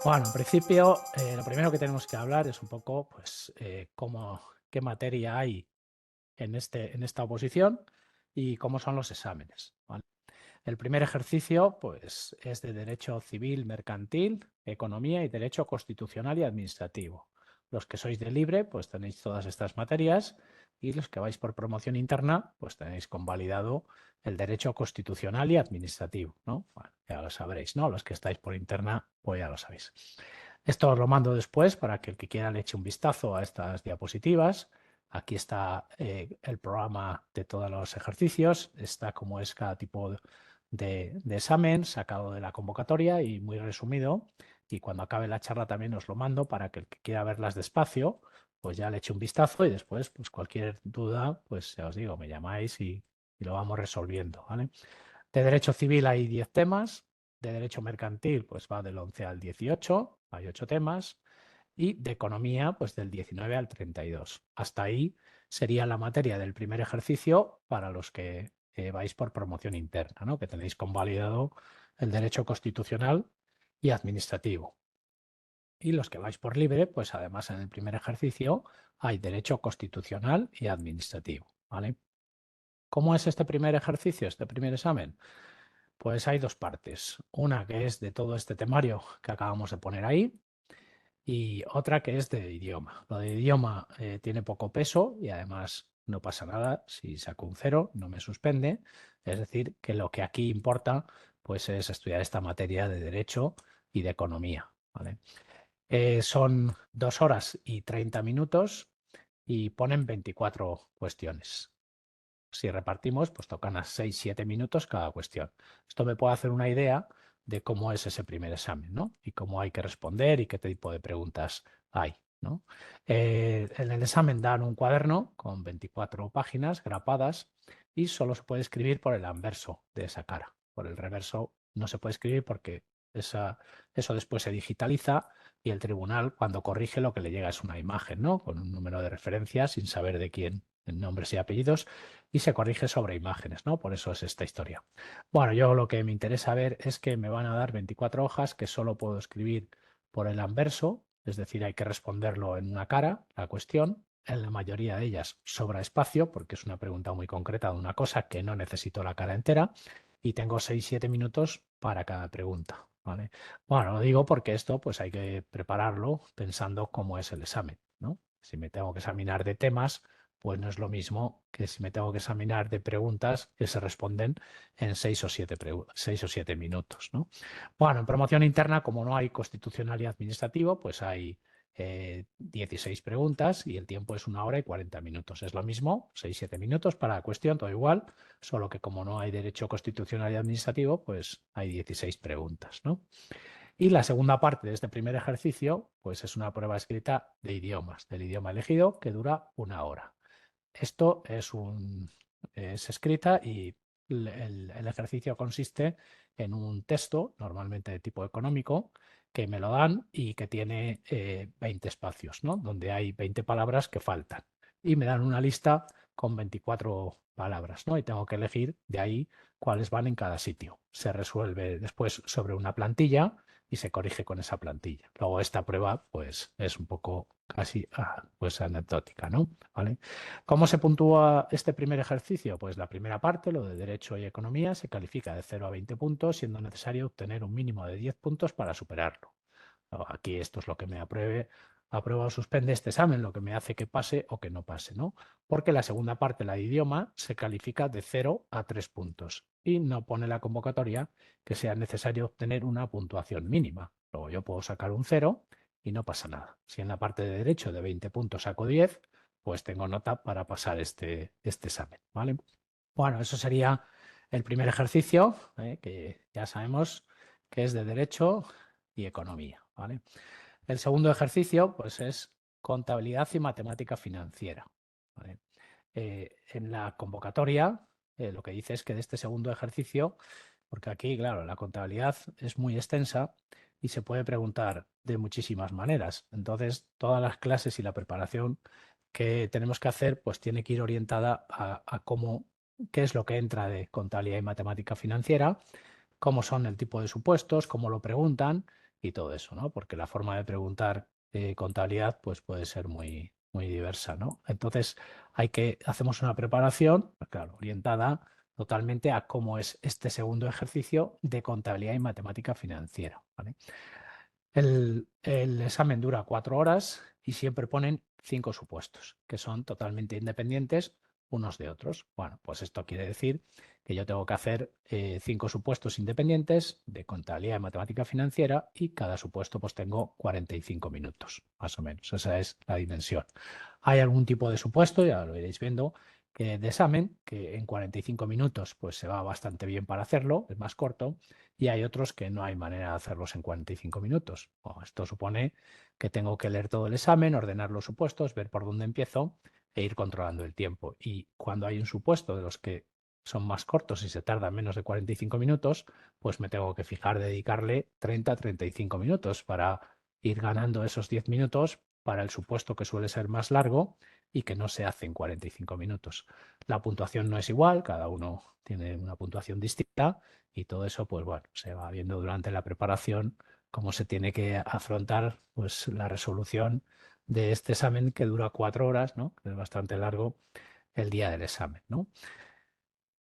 Bueno, en principio, lo primero que tenemos que hablar es un poco, pues, qué materia hay en esta oposición y cómo son los exámenes, ¿vale? El primer ejercicio, pues, es de Derecho Civil, Mercantil, Economía y Derecho Constitucional y Administrativo. Los que sois de libre, pues tenéis todas estas materias, y los que vais por promoción interna, pues tenéis convalidado el Derecho Constitucional y Administrativo, ¿no? Bueno, ya lo sabréis, ¿no? Los que estáis por interna, pues ya lo sabéis. Esto os lo mando después para que el que quiera le eche un vistazo a estas diapositivas. Aquí está el programa de todos los ejercicios, está como es cada tipo de examen sacado de la convocatoria y muy resumido. Y cuando acabe la charla también os lo mando para que el que quiera verlas despacio, pues ya le eche un vistazo y después, pues cualquier duda, pues ya os digo, me llamáis y lo vamos resolviendo, ¿vale? De Derecho Civil hay 10 temas, de Derecho Mercantil pues va del 11 al 18, hay 8 temas, y de Economía pues del 19 al 32. Hasta ahí sería la materia del primer ejercicio para los que vais por promoción interna, ¿no? Que tenéis convalidado el Derecho Constitucional y Administrativo. Y los que vais por libre, pues además en el primer ejercicio hay Derecho Constitucional y Administrativo, ¿vale? ¿Cómo es este primer ejercicio, este primer examen? Pues hay dos partes. Una que es de todo este temario que acabamos de poner ahí y otra que es de idioma. Lo de idioma tiene poco peso y además no pasa nada si saco un cero, no me suspende. Es decir, que lo que aquí importa pues es estudiar esta materia de derecho y de economía, ¿vale? Son 2 horas y 30 minutos y ponen 24 cuestiones. Si repartimos, pues tocan a 6-7 minutos cada cuestión. Esto me puede hacer una idea de cómo es ese primer examen, ¿no? Y cómo hay que responder y qué tipo de preguntas hay, ¿no? En el examen dan un cuaderno con 24 páginas grapadas y solo se puede escribir por el anverso de esa cara. Por el reverso no se puede escribir porque eso después se digitaliza y el tribunal, cuando corrige, lo que le llega es una imagen, ¿no? Con un número de referencia sin saber de quién, nombres y apellidos, y se corrige sobre imágenes, ¿no? Por eso es esta historia. Bueno, yo lo que me interesa ver es que me van a dar 24 hojas que solo puedo escribir por el anverso, es decir, hay que responderlo en una cara, la cuestión. En la mayoría de ellas sobra espacio porque es una pregunta muy concreta de una cosa que no necesito la cara entera y tengo 6-7 minutos para cada pregunta, ¿vale? Bueno, lo digo porque esto pues hay que prepararlo pensando cómo es el examen, ¿no? Si me tengo que examinar de temas, pues no es lo mismo que si me tengo que examinar de preguntas que se responden en 6 o 7 minutos, ¿no? Bueno, en promoción interna, como no hay constitucional y administrativo, pues hay 16 preguntas y el tiempo es 1 hora y 40 minutos. Es lo mismo, 6-7 minutos para la cuestión, todo igual, solo que como no hay derecho constitucional y administrativo, pues hay 16 preguntas, ¿no? Y la segunda parte de este primer ejercicio, pues es una prueba escrita de idiomas, del idioma elegido, que dura 1 hora. Esto es escrita y el ejercicio consiste en un texto, normalmente de tipo económico, que me lo dan y que tiene 20 espacios, ¿no? Donde hay 20 palabras que faltan. Y me dan una lista con 24 palabras, ¿no? Y tengo que elegir de ahí cuáles van en cada sitio. Se resuelve después sobre una plantilla y se corrige con esa plantilla. Luego esta prueba, pues, es un poco casi pues anecdótica, ¿no? ¿Vale? ¿Cómo se puntúa este primer ejercicio? Pues la primera parte, lo de Derecho y Economía, se califica de 0 a 20 puntos, siendo necesario obtener un mínimo de 10 puntos para superarlo. Aquí esto es lo que me aprueba o suspende este examen, lo que me hace que pase o que no pase, ¿no? Porque la segunda parte, la de idioma, se califica de 0 a 3 puntos y no pone la convocatoria que sea necesario obtener una puntuación mínima. Luego yo puedo sacar un 0 y no pasa nada. Si en la parte de derecho de 20 puntos saco 10, pues tengo nota para pasar este examen, ¿vale? Bueno, eso sería el primer ejercicio, que ya sabemos que es de Derecho y Economía, ¿vale? El segundo ejercicio, pues, es Contabilidad y Matemática Financiera, ¿vale? En la convocatoria, lo que dice es que de este segundo ejercicio, porque aquí, claro, la contabilidad es muy extensa y se puede preguntar de muchísimas maneras. Entonces, todas las clases y la preparación que tenemos que hacer, pues tiene que ir orientada a cómo qué es lo que entra de contabilidad y matemática financiera, cómo son el tipo de supuestos, cómo lo preguntan y todo eso, ¿no? Porque la forma de preguntar contabilidad pues puede ser muy, muy diversa, ¿no? Entonces hacemos una preparación, pues claro, orientada totalmente a cómo es este segundo ejercicio de contabilidad y matemática financiera, ¿vale? El examen dura 4 horas y siempre ponen 5 supuestos, que son totalmente independientes unos de otros. Bueno, pues esto quiere decir que yo tengo que hacer 5 supuestos independientes de contabilidad y matemática financiera y cada supuesto pues tengo 45 minutos, más o menos. Esa es la dimensión. Hay algún tipo de supuesto, ya lo iréis viendo, que de examen, que en 45 minutos pues se va bastante bien para hacerlo, es más corto, y hay otros que no hay manera de hacerlos en 45 minutos. Bueno, esto supone que tengo que leer todo el examen, ordenar los supuestos, ver por dónde empiezo e ir controlando el tiempo. Y cuando hay un supuesto de los que son más cortos y se tardan menos de 45 minutos, pues me tengo que fijar, dedicarle 30-35 minutos para ir ganando esos 10 minutos para el supuesto que suele ser más largo y que no se hace en 45 minutos. La puntuación no es igual, cada uno tiene una puntuación distinta y todo eso, pues bueno, se va viendo durante la preparación cómo se tiene que afrontar pues la resolución de este examen que dura 4 horas, ¿no? Que es bastante largo el día del examen, ¿no?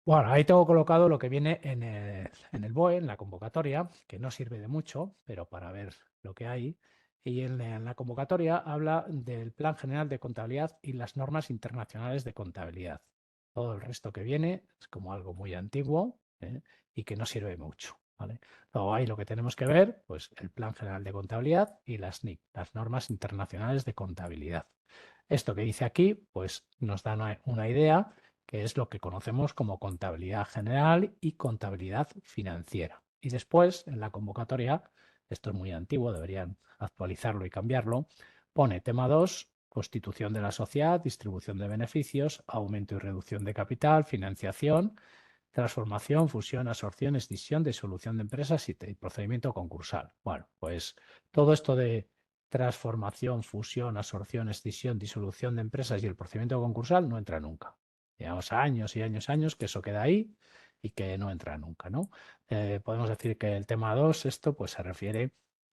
Bueno, ahí tengo colocado lo que viene en el BOE, en la convocatoria, que no sirve de mucho, pero para ver lo que hay. Y en la convocatoria habla del Plan General de Contabilidad y las normas internacionales de contabilidad. Todo el resto que viene es como algo muy antiguo, ¿eh? Y que no sirve mucho, ¿vale? Luego ahí lo que tenemos que ver, pues el Plan General de Contabilidad y las NIC, las normas internacionales de contabilidad. Esto que dice aquí, pues nos da una idea que es lo que conocemos como contabilidad general y contabilidad financiera. Y después, en la convocatoria, esto es muy antiguo, deberían actualizarlo y cambiarlo, pone tema 2, constitución de la sociedad, distribución de beneficios, aumento y reducción de capital, financiación, transformación, fusión, absorción, escisión, disolución de empresas y procedimiento concursal. Bueno, pues todo esto de transformación, fusión, absorción, escisión, disolución de empresas y el procedimiento concursal no entra nunca. Llevamos años y años, años que eso queda ahí y que no entra nunca, ¿no? Podemos decir que el tema 2, esto pues se refiere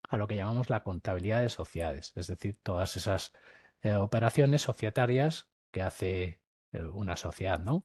a lo que llamamos la contabilidad de sociedades, es decir, todas esas operaciones societarias que hace una sociedad, ¿no?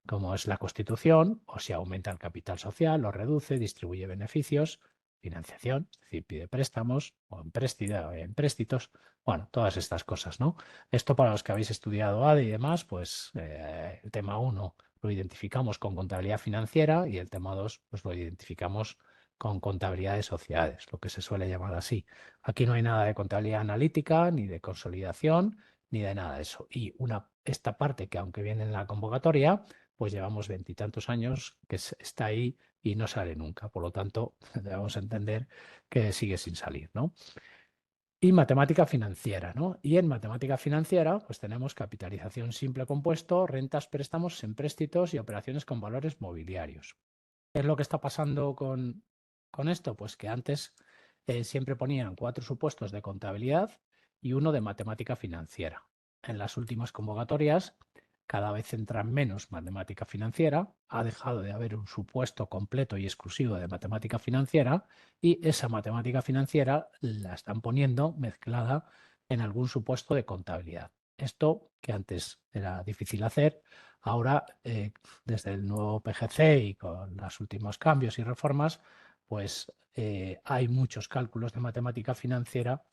Como es la constitución, o si aumenta el capital social, lo reduce, distribuye beneficios, financiación, es decir, pide préstamos o empréstitos, bueno, todas estas cosas, ¿no? Esto para los que habéis estudiado ADE y demás, pues el tema 1 lo identificamos con contabilidad financiera y el tema 2 pues lo identificamos con contabilidad de sociedades, lo que se suele llamar así. Aquí no hay nada de contabilidad analítica, ni de consolidación, ni de nada de eso. Y esta parte que aunque viene en la convocatoria, pues llevamos 20 y tantos años que está ahí y no sale nunca. Por lo tanto, debemos entender que sigue sin salir, ¿no? Y matemática financiera, ¿no? Y en matemática financiera, pues tenemos capitalización simple compuesto, rentas, préstamos, empréstitos y operaciones con valores mobiliarios. ¿Qué es lo que está pasando con esto? Pues que antes siempre ponían 4 supuestos de contabilidad y uno de matemática financiera. En las últimas convocatorias cada vez entra menos matemática financiera, ha dejado de haber un supuesto completo y exclusivo de matemática financiera y esa matemática financiera la están poniendo mezclada en algún supuesto de contabilidad. Esto que antes era difícil hacer, ahora desde el nuevo PGC y con los últimos cambios y reformas, pues hay muchos cálculos de matemática financiera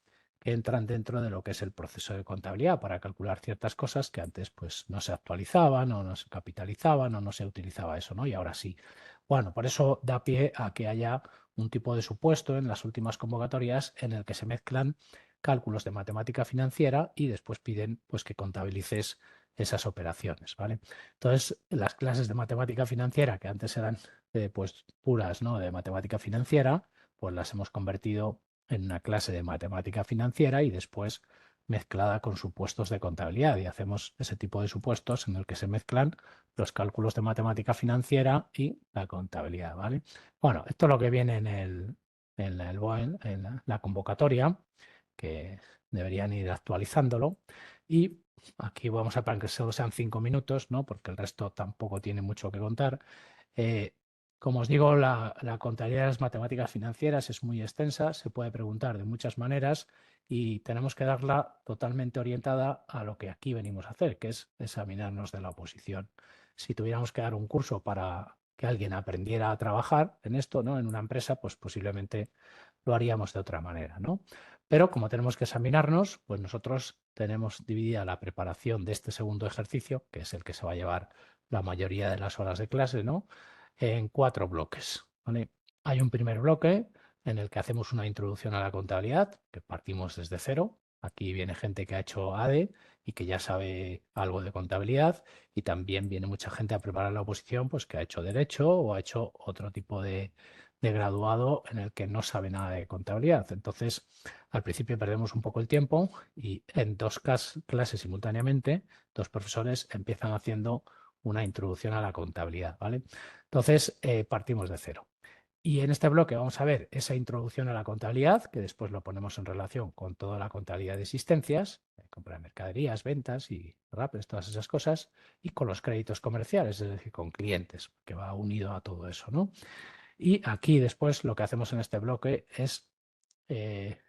que entran dentro de lo que es el proceso de contabilidad para calcular ciertas cosas que antes pues no se actualizaban o no se capitalizaban o no se utilizaba eso, ¿no? Y ahora sí. Bueno, por eso da pie a que haya un tipo de supuesto en las últimas convocatorias en el que se mezclan cálculos de matemática financiera y después piden pues que contabilices esas operaciones, ¿vale? Entonces, las clases de matemática financiera que antes eran pues puras, ¿no? De matemática financiera, pues las hemos convertido en una clase de matemática financiera y después mezclada con supuestos de contabilidad y hacemos ese tipo de supuestos en el que se mezclan los cálculos de matemática financiera y la contabilidad, ¿vale? Bueno, esto es lo que viene en el BOE, en la convocatoria, que deberían ir actualizándolo y Aquí vamos a para que solo sean 5 minutos, ¿no? Porque el resto tampoco tiene mucho que contar. Como os digo, la contabilidad de las matemáticas financieras es muy extensa, se puede preguntar de muchas maneras y tenemos que darla totalmente orientada a lo que aquí venimos a hacer, que es examinarnos de la oposición. Si tuviéramos que dar un curso para que alguien aprendiera a trabajar en esto, ¿no? En una empresa, pues posiblemente lo haríamos de otra manera, ¿no? Pero como tenemos que examinarnos, pues nosotros tenemos dividida la preparación de este segundo ejercicio, que es el que se va a llevar la mayoría de las horas de clase, ¿no? En 4 bloques, ¿vale? Hay un primer bloque en el que hacemos una introducción a la contabilidad, que partimos desde cero. Aquí viene gente que ha hecho ADE y que ya sabe algo de contabilidad, y también viene mucha gente a preparar la oposición, pues que ha hecho derecho o ha hecho otro tipo de graduado en el que no sabe nada de contabilidad. Entonces, al principio perdemos un poco el tiempo y en 2 clases simultáneamente, 2 profesores empiezan haciendo una introducción a la contabilidad, ¿vale? Entonces, partimos de cero. Y en este bloque vamos a ver esa introducción a la contabilidad, que después lo ponemos en relación con toda la contabilidad de existencias, compra de mercaderías, ventas y RAPs, todas esas cosas, y con los créditos comerciales, es decir, con clientes, que va unido a todo eso, ¿no? Y aquí después lo que hacemos en este bloque es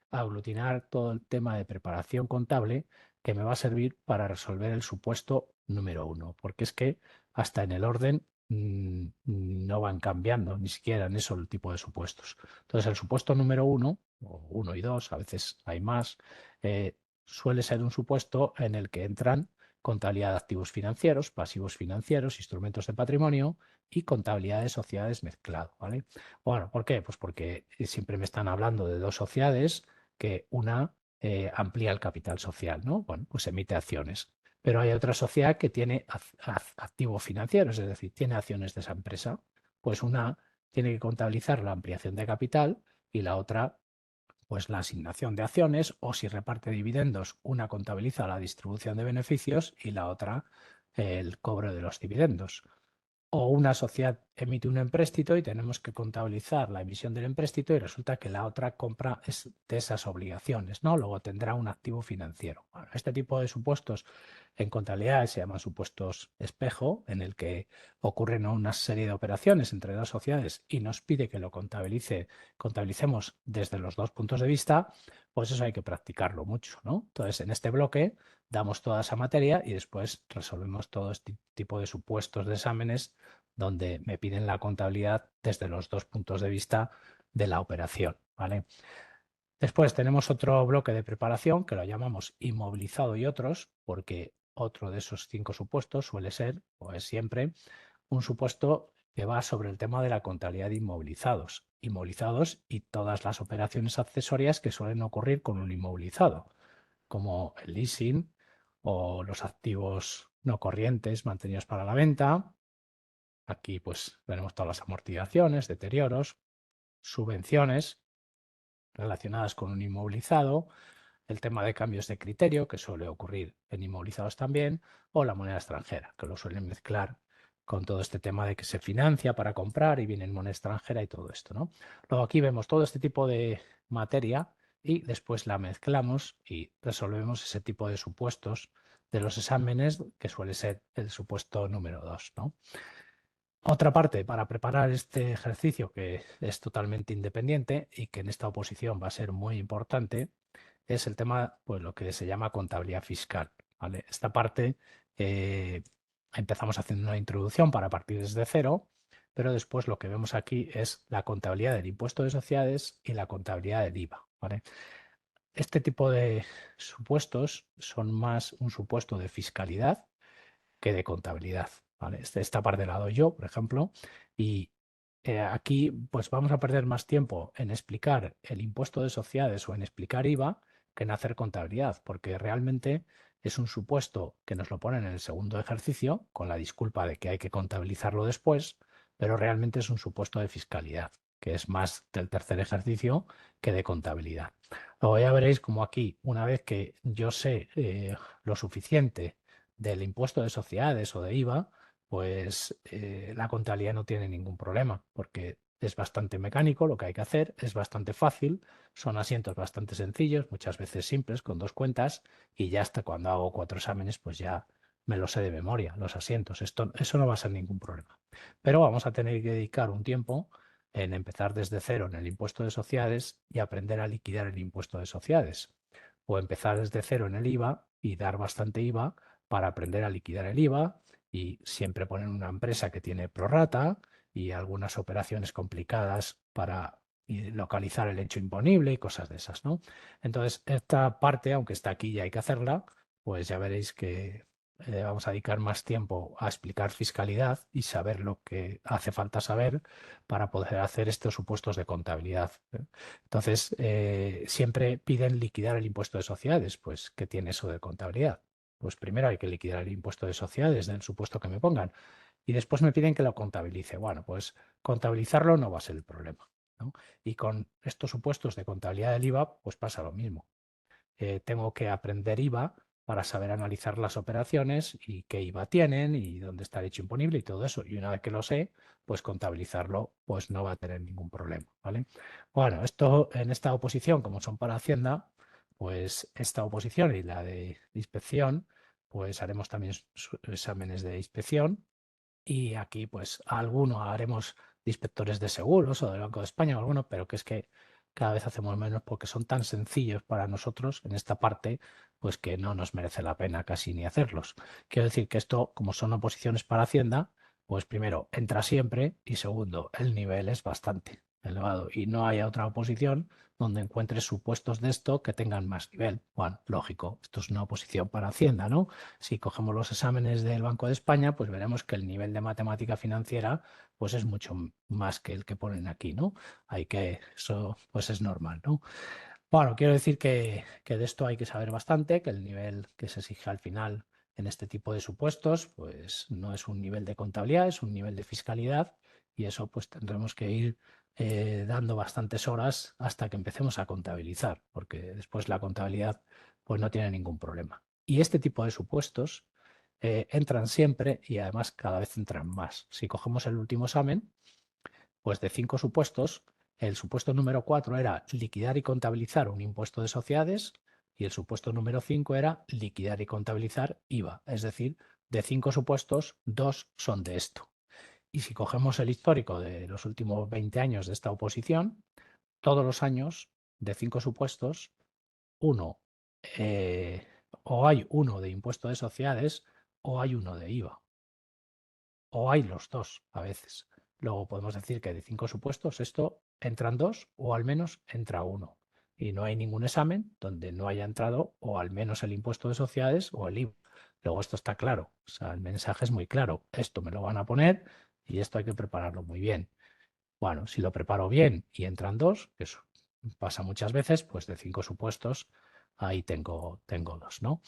aglutinar todo el tema de preparación contable que me va a servir para resolver el supuesto número 1, porque es que hasta en el orden no van cambiando, ni siquiera en eso el tipo de supuestos. Entonces el supuesto número 1, o 1 y 2, a veces hay más, suele ser un supuesto en el que entran contabilidad de activos financieros, pasivos financieros, instrumentos de patrimonio y contabilidad de sociedades mezclado, ¿vale? Bueno, ¿por qué? Pues porque siempre me están hablando de 2 sociedades que una amplía el capital social, ¿no? Bueno, pues emite acciones. Pero hay otra sociedad que tiene activos financieros, es decir, tiene acciones de esa empresa. Pues una tiene que contabilizar la ampliación de capital y la otra, pues la asignación de acciones, o si reparte dividendos, una contabiliza la distribución de beneficios y la otra el cobro de los dividendos. O una sociedad emite un empréstito y tenemos que contabilizar la emisión del empréstito y resulta que la otra compra es de esas obligaciones, ¿no? Luego tendrá un activo financiero. Bueno, este tipo de supuestos en contabilidad se llaman supuestos espejo, en el que ocurren una serie de operaciones entre 2 sociedades y nos pide que lo contabilicemos desde los 2 puntos de vista, pues eso hay que practicarlo mucho, ¿no? Entonces, en este bloque damos toda esa materia y después resolvemos todo este tipo de supuestos de exámenes donde me piden la contabilidad desde los 2 puntos de vista de la operación, ¿vale? Después tenemos otro bloque de preparación que lo llamamos inmovilizado y otros, porque otro de esos 5 supuestos suele ser, o es siempre, un supuesto que va sobre el tema de la contabilidad de inmovilizados. Inmovilizados y todas las operaciones accesorias que suelen ocurrir con un inmovilizado, como el leasing o los activos no corrientes mantenidos para la venta. Aquí pues tenemos todas las amortizaciones, deterioros, subvenciones relacionadas con un inmovilizado, el tema de cambios de criterio, que suele ocurrir en inmovilizados también, o la moneda extranjera, que lo suelen mezclar con todo este tema de que se financia para comprar y viene en moneda extranjera y todo esto, ¿no? Luego aquí vemos todo este tipo de materia y después la mezclamos y resolvemos ese tipo de supuestos de los exámenes, que suele ser el supuesto número 2, ¿no? Otra parte para preparar este ejercicio, que es totalmente independiente y que en esta oposición va a ser muy importante, es el tema, pues lo que se llama contabilidad fiscal, ¿vale? Esta parte empezamos haciendo una introducción para partir desde cero, pero después lo que vemos aquí es la contabilidad del impuesto de sociedades y la contabilidad del IVA, ¿vale? Este tipo de supuestos son más un supuesto de fiscalidad que de contabilidad, ¿vale? Esta parte la doy yo, por ejemplo, y aquí pues vamos a perder más tiempo en explicar el impuesto de sociedades o en explicar IVA que en hacer contabilidad, porque realmente es un supuesto que nos lo ponen en el segundo ejercicio, con la disculpa de que hay que contabilizarlo después, pero realmente es un supuesto de fiscalidad, que es más del tercer ejercicio que de contabilidad. Luego ya veréis como aquí, una vez que yo sé lo suficiente del impuesto de sociedades o de IVA, pues la contabilidad no tiene ningún problema, porque es bastante mecánico lo que hay que hacer, es bastante fácil, son asientos bastante sencillos, muchas veces simples, con 2 cuentas, y ya hasta cuando hago 4 exámenes, pues ya me lo sé de memoria, los asientos. Eso no va a ser ningún problema. Pero vamos a tener que dedicar un tiempo en empezar desde cero en el impuesto de sociedades y aprender a liquidar el impuesto de sociedades. O empezar desde cero en el IVA y dar bastante IVA para aprender a liquidar el IVA y siempre poner una empresa que tiene prorrata y algunas operaciones complicadas para localizar el hecho imponible y cosas de esas, ¿no? Entonces, esta parte, aunque está aquí y hay que hacerla, pues ya veréis que vamos a dedicar más tiempo a explicar fiscalidad y saber lo que hace falta saber para poder hacer estos supuestos de contabilidad. Entonces, siempre piden liquidar el impuesto de sociedades. Pues, ¿qué tiene eso de contabilidad? Pues primero hay que liquidar el impuesto de sociedades del supuesto que me pongan y después me piden que lo contabilice. Bueno, pues contabilizarlo no va a ser el problema, ¿no? Y con estos supuestos de contabilidad del IVA, pues pasa lo mismo. Tengo que aprender IVA para saber analizar las operaciones y qué IVA tienen y dónde está el hecho imponible y todo eso. Y una vez que lo sé, pues contabilizarlo pues no va a tener ningún problema, ¿vale? Bueno, esto en esta oposición, como son para Hacienda, pues esta oposición y la de inspección, pues haremos también exámenes de inspección y aquí pues alguno haremos de inspectores de seguros o del Banco de España o alguno, pero que es que cada vez hacemos menos porque son tan sencillos para nosotros en esta parte, pues que no nos merece la pena casi ni hacerlos. Quiero decir que esto, como son oposiciones para Hacienda, pues primero entra siempre y segundo, el nivel es bastante elevado y no hay otra oposición donde encuentres supuestos de esto que tengan más nivel. Bueno, lógico, esto es una oposición para Hacienda, ¿no? Si cogemos los exámenes del Banco de España, pues veremos que el nivel de matemática financiera pues es mucho más que el que ponen aquí, ¿no? Eso pues es normal, ¿no? Bueno, quiero decir que de esto hay que saber bastante, que el nivel que se exige al final en este tipo de supuestos, pues no es un nivel de contabilidad, es un nivel de fiscalidad y eso pues tendremos que ir dando bastantes horas hasta que empecemos a contabilizar, porque después la contabilidad pues no tiene ningún problema. Y este tipo de supuestos entran siempre y además cada vez entran más. Si cogemos el último examen, pues de 5 supuestos, el supuesto número 4 era liquidar y contabilizar un impuesto de sociedades y el supuesto número 5 era liquidar y contabilizar IVA. Es decir, de 5 supuestos, 2 son de esto. Y si cogemos el histórico de los últimos 20 años de esta oposición, todos los años, de 5 supuestos, uno, o hay uno de impuesto de sociedades o hay uno de IVA. O hay los dos a veces. Luego podemos decir que de 5 supuestos esto entran 2 o al menos entra uno. Y no hay ningún examen donde no haya entrado o al menos el impuesto de sociedades o el IVA. Luego esto está claro. O sea, el mensaje es muy claro. Esto me lo van a poner y esto hay que prepararlo muy bien. Bueno, si lo preparo bien y entran 2, que eso pasa muchas veces, pues de 5 supuestos ahí tengo 2, ¿no?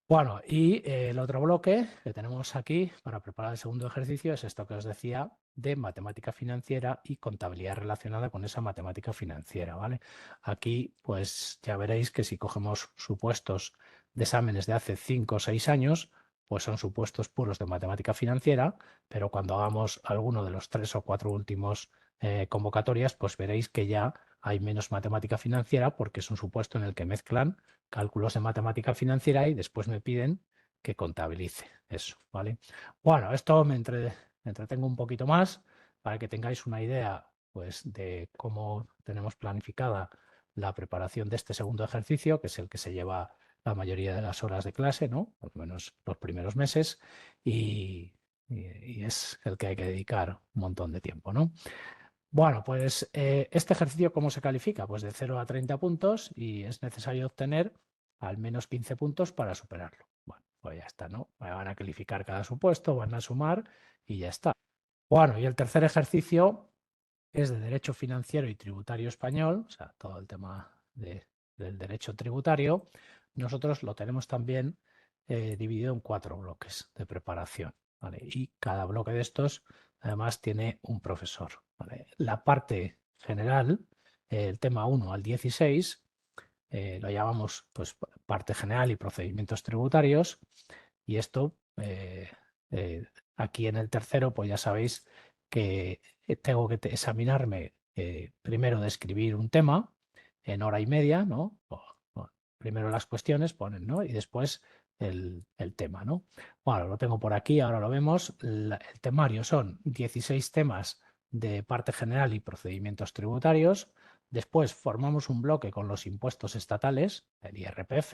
Bueno, y el otro bloque que tenemos aquí para preparar el segundo ejercicio es esto que os decía de matemática financiera y contabilidad relacionada con esa matemática financiera, ¿vale? Aquí, pues ya veréis que si cogemos supuestos de exámenes de hace 5 o 6 años, pues son supuestos puros de matemática financiera, pero cuando hagamos alguno de los 3 o 4 últimos convocatorias, pues veréis que ya hay menos matemática financiera porque es un supuesto en el que mezclan cálculos de matemática financiera y después me piden que contabilice eso, ¿vale? Bueno, esto me entretengo un poquito más para que tengáis una idea, pues, de cómo tenemos planificada la preparación de este segundo ejercicio, que es el que se lleva la mayoría de las horas de clase, ¿no? Por lo menos los primeros meses, y es el que hay que dedicar un montón de tiempo, ¿no? Bueno, pues este ejercicio, ¿cómo se califica? Pues de 0 a 30 puntos y es necesario obtener al menos 15 puntos para superarlo. Bueno, pues ya está, ¿no? Van a calificar cada supuesto, van a sumar y ya está. Bueno, y el tercer ejercicio es de derecho financiero y tributario español, o sea, todo el tema del derecho tributario. Nosotros lo tenemos también dividido en 4 bloques de preparación, ¿vale? Y cada bloque de estos, además, tiene un profesor, ¿vale? La parte general, el tema 1 al 16, lo llamamos pues, parte general y procedimientos tributarios. Y esto, aquí en el tercero, pues ya sabéis que tengo que examinarme primero de escribir un tema en hora y media, ¿no? Primero las cuestiones ponen, ¿no? Y después el tema, ¿no? Bueno, lo tengo por aquí, ahora lo vemos. El temario son 16 temas de parte general y procedimientos tributarios. Después formamos un bloque con los impuestos estatales, el IRPF,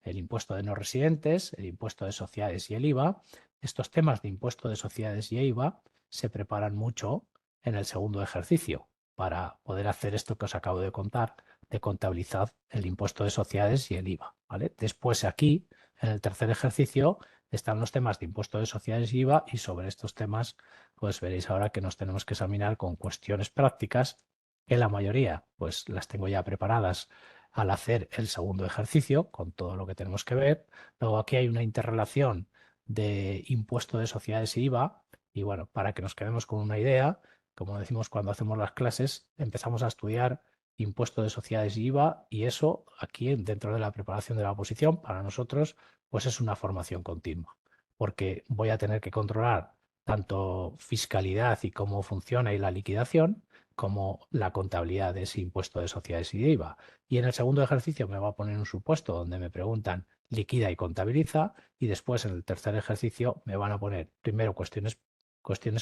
el impuesto de no residentes, el impuesto de sociedades y el IVA. Estos temas de impuesto de sociedades y IVA se preparan mucho en el segundo ejercicio para poder hacer esto que os acabo de contar, de contabilizar el impuesto de sociedades y el IVA, ¿vale? Después aquí, en el tercer ejercicio, están los temas de impuesto de sociedades y IVA, y sobre estos temas pues veréis ahora que nos tenemos que examinar con cuestiones prácticas, que la mayoría pues las tengo ya preparadas al hacer el segundo ejercicio, con todo lo que tenemos que ver. Luego aquí hay una interrelación de impuesto de sociedades y IVA, y bueno, para que nos quedemos con una idea, como decimos cuando hacemos las clases, empezamos a estudiar impuesto de sociedades y IVA, y eso aquí dentro de la preparación de la oposición para nosotros pues es una formación continua, porque voy a tener que controlar tanto fiscalidad y cómo funciona y la liquidación, como la contabilidad de ese impuesto de sociedades y de IVA. Y en el segundo ejercicio me va a poner un supuesto donde me preguntan liquida y contabiliza, y después en el tercer ejercicio me van a poner primero cuestiones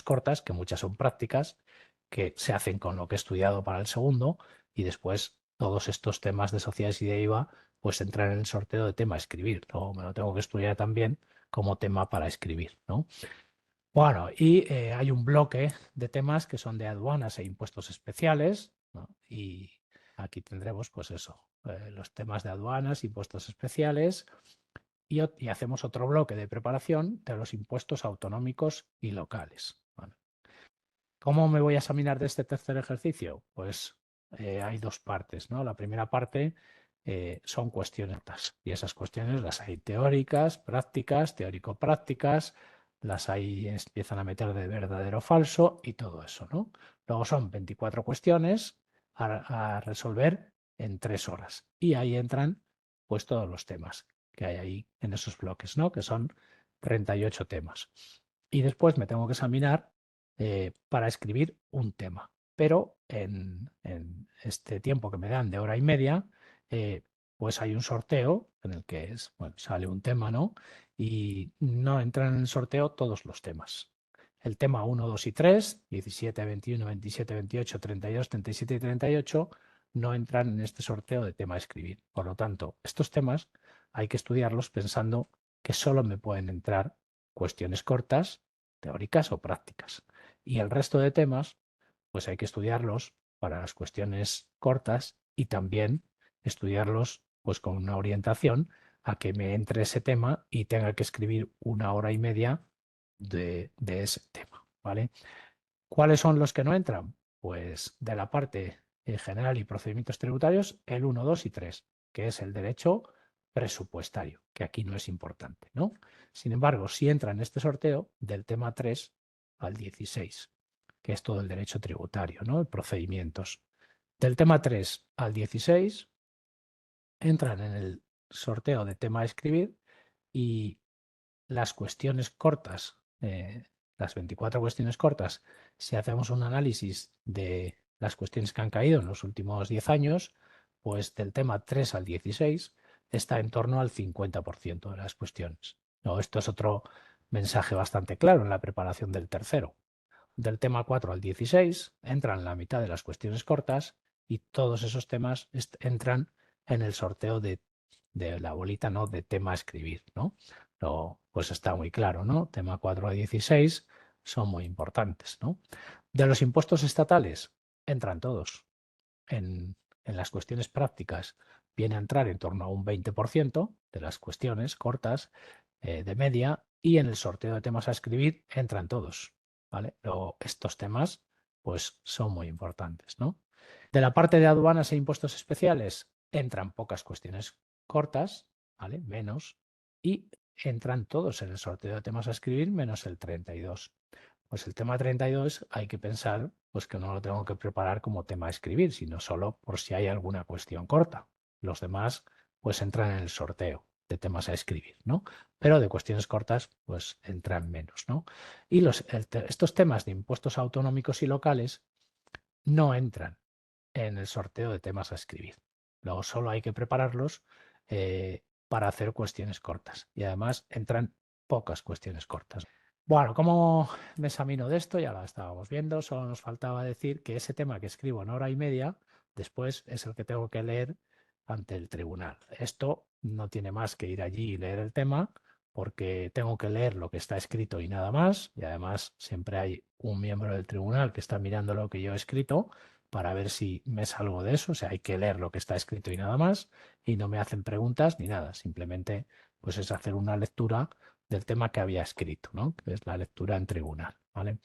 cortas, que muchas son prácticas, que se hacen con lo que he estudiado para el segundo, y después todos estos temas de sociedades y de IVA pues entran en el sorteo de tema a escribir. Luego me lo tengo que estudiar también como tema para escribir, ¿no? Bueno, y hay un bloque de temas que son de aduanas e impuestos especiales, ¿no? Y aquí tendremos pues eso, los temas de aduanas, impuestos especiales, y hacemos otro bloque de preparación de los impuestos autonómicos y locales. Bueno, ¿cómo me voy a examinar de este tercer ejercicio? Pues hay dos partes, ¿no? La primera parte son cuestiones, y esas cuestiones las hay teóricas, prácticas, teórico-prácticas, las hay, empiezan a meter de verdadero o falso y todo eso, ¿no? Luego son 24 cuestiones a resolver en 3 horas, y ahí entran pues todos los temas que hay ahí en esos bloques, ¿no? Que son 38 temas. Y después me tengo que examinar para escribir un tema. Pero en este tiempo que me dan de hora y media, pues hay un sorteo en el que bueno, sale un tema, ¿no? Y no entran en el sorteo todos los temas. El tema 1, 2 y 3, 17, 21, 27, 28, 32, 37 y 38, no entran en este sorteo de tema a escribir. Por lo tanto, estos temas hay que estudiarlos pensando que solo me pueden entrar cuestiones cortas, teóricas o prácticas. Y el resto de temas, pues hay que estudiarlos para las cuestiones cortas, y también estudiarlos pues con una orientación a que me entre ese tema y tenga que escribir una hora y media de ese tema, ¿vale? ¿Cuáles son los que no entran? Pues de la parte general y procedimientos tributarios, el 1, 2 y 3, que es el derecho presupuestario, que aquí no es importante, ¿no? Sin embargo, sí entra en este sorteo del tema 3 al 16, que es todo el derecho tributario, ¿no? Procedimientos. Del tema 3 al 16 entran en el sorteo de tema a escribir, y las cuestiones cortas, las 24 cuestiones cortas, si hacemos un análisis de las cuestiones que han caído en los últimos 10 años, pues del tema 3 al 16 está en torno al 50% de las cuestiones. No, esto es otro mensaje bastante claro en la preparación del tercero. Del tema 4 al 16 entran la mitad de las cuestiones cortas, y todos esos temas entran en el sorteo de la bolita, ¿no? De tema a escribir, ¿no? Pues está muy claro, ¿no? Tema 4 a 16 son muy importantes, ¿no? De los impuestos estatales entran todos. En las cuestiones prácticas viene a entrar en torno a un 20% de las cuestiones cortas de media, y en el sorteo de temas a escribir entran todos, ¿vale? Luego, estos temas pues son muy importantes, ¿no? De la parte de aduanas e impuestos especiales entran pocas cuestiones cortas, ¿vale? Menos, y entran todos en el sorteo de temas a escribir menos el 32. Pues el tema 32 hay que pensar pues que no lo tengo que preparar como tema a escribir, sino solo por si hay alguna cuestión corta. Los demás pues entran en el sorteo de temas a escribir, ¿no? Pero de cuestiones cortas, pues entran menos, ¿no? Y estos temas de impuestos autonómicos y locales no entran en el sorteo de temas a escribir. Luego solo hay que prepararlos para hacer cuestiones cortas. Y además entran pocas cuestiones cortas. Bueno, ¿cómo me examino de esto? Ya lo estábamos viendo. Solo nos faltaba decir que ese tema que escribo en hora y media, después es el que tengo que leer ante el tribunal. Esto no tiene más que ir allí y leer el tema, porque tengo que leer lo que está escrito y nada más. Y además siempre hay un miembro del tribunal que está mirando lo que yo he escrito para ver si me salgo de eso. O sea, hay que leer lo que está escrito y nada más. Y no me hacen preguntas ni nada. Simplemente pues es hacer una lectura del tema que había escrito, ¿no? Que es la lectura en tribunal, ¿vale?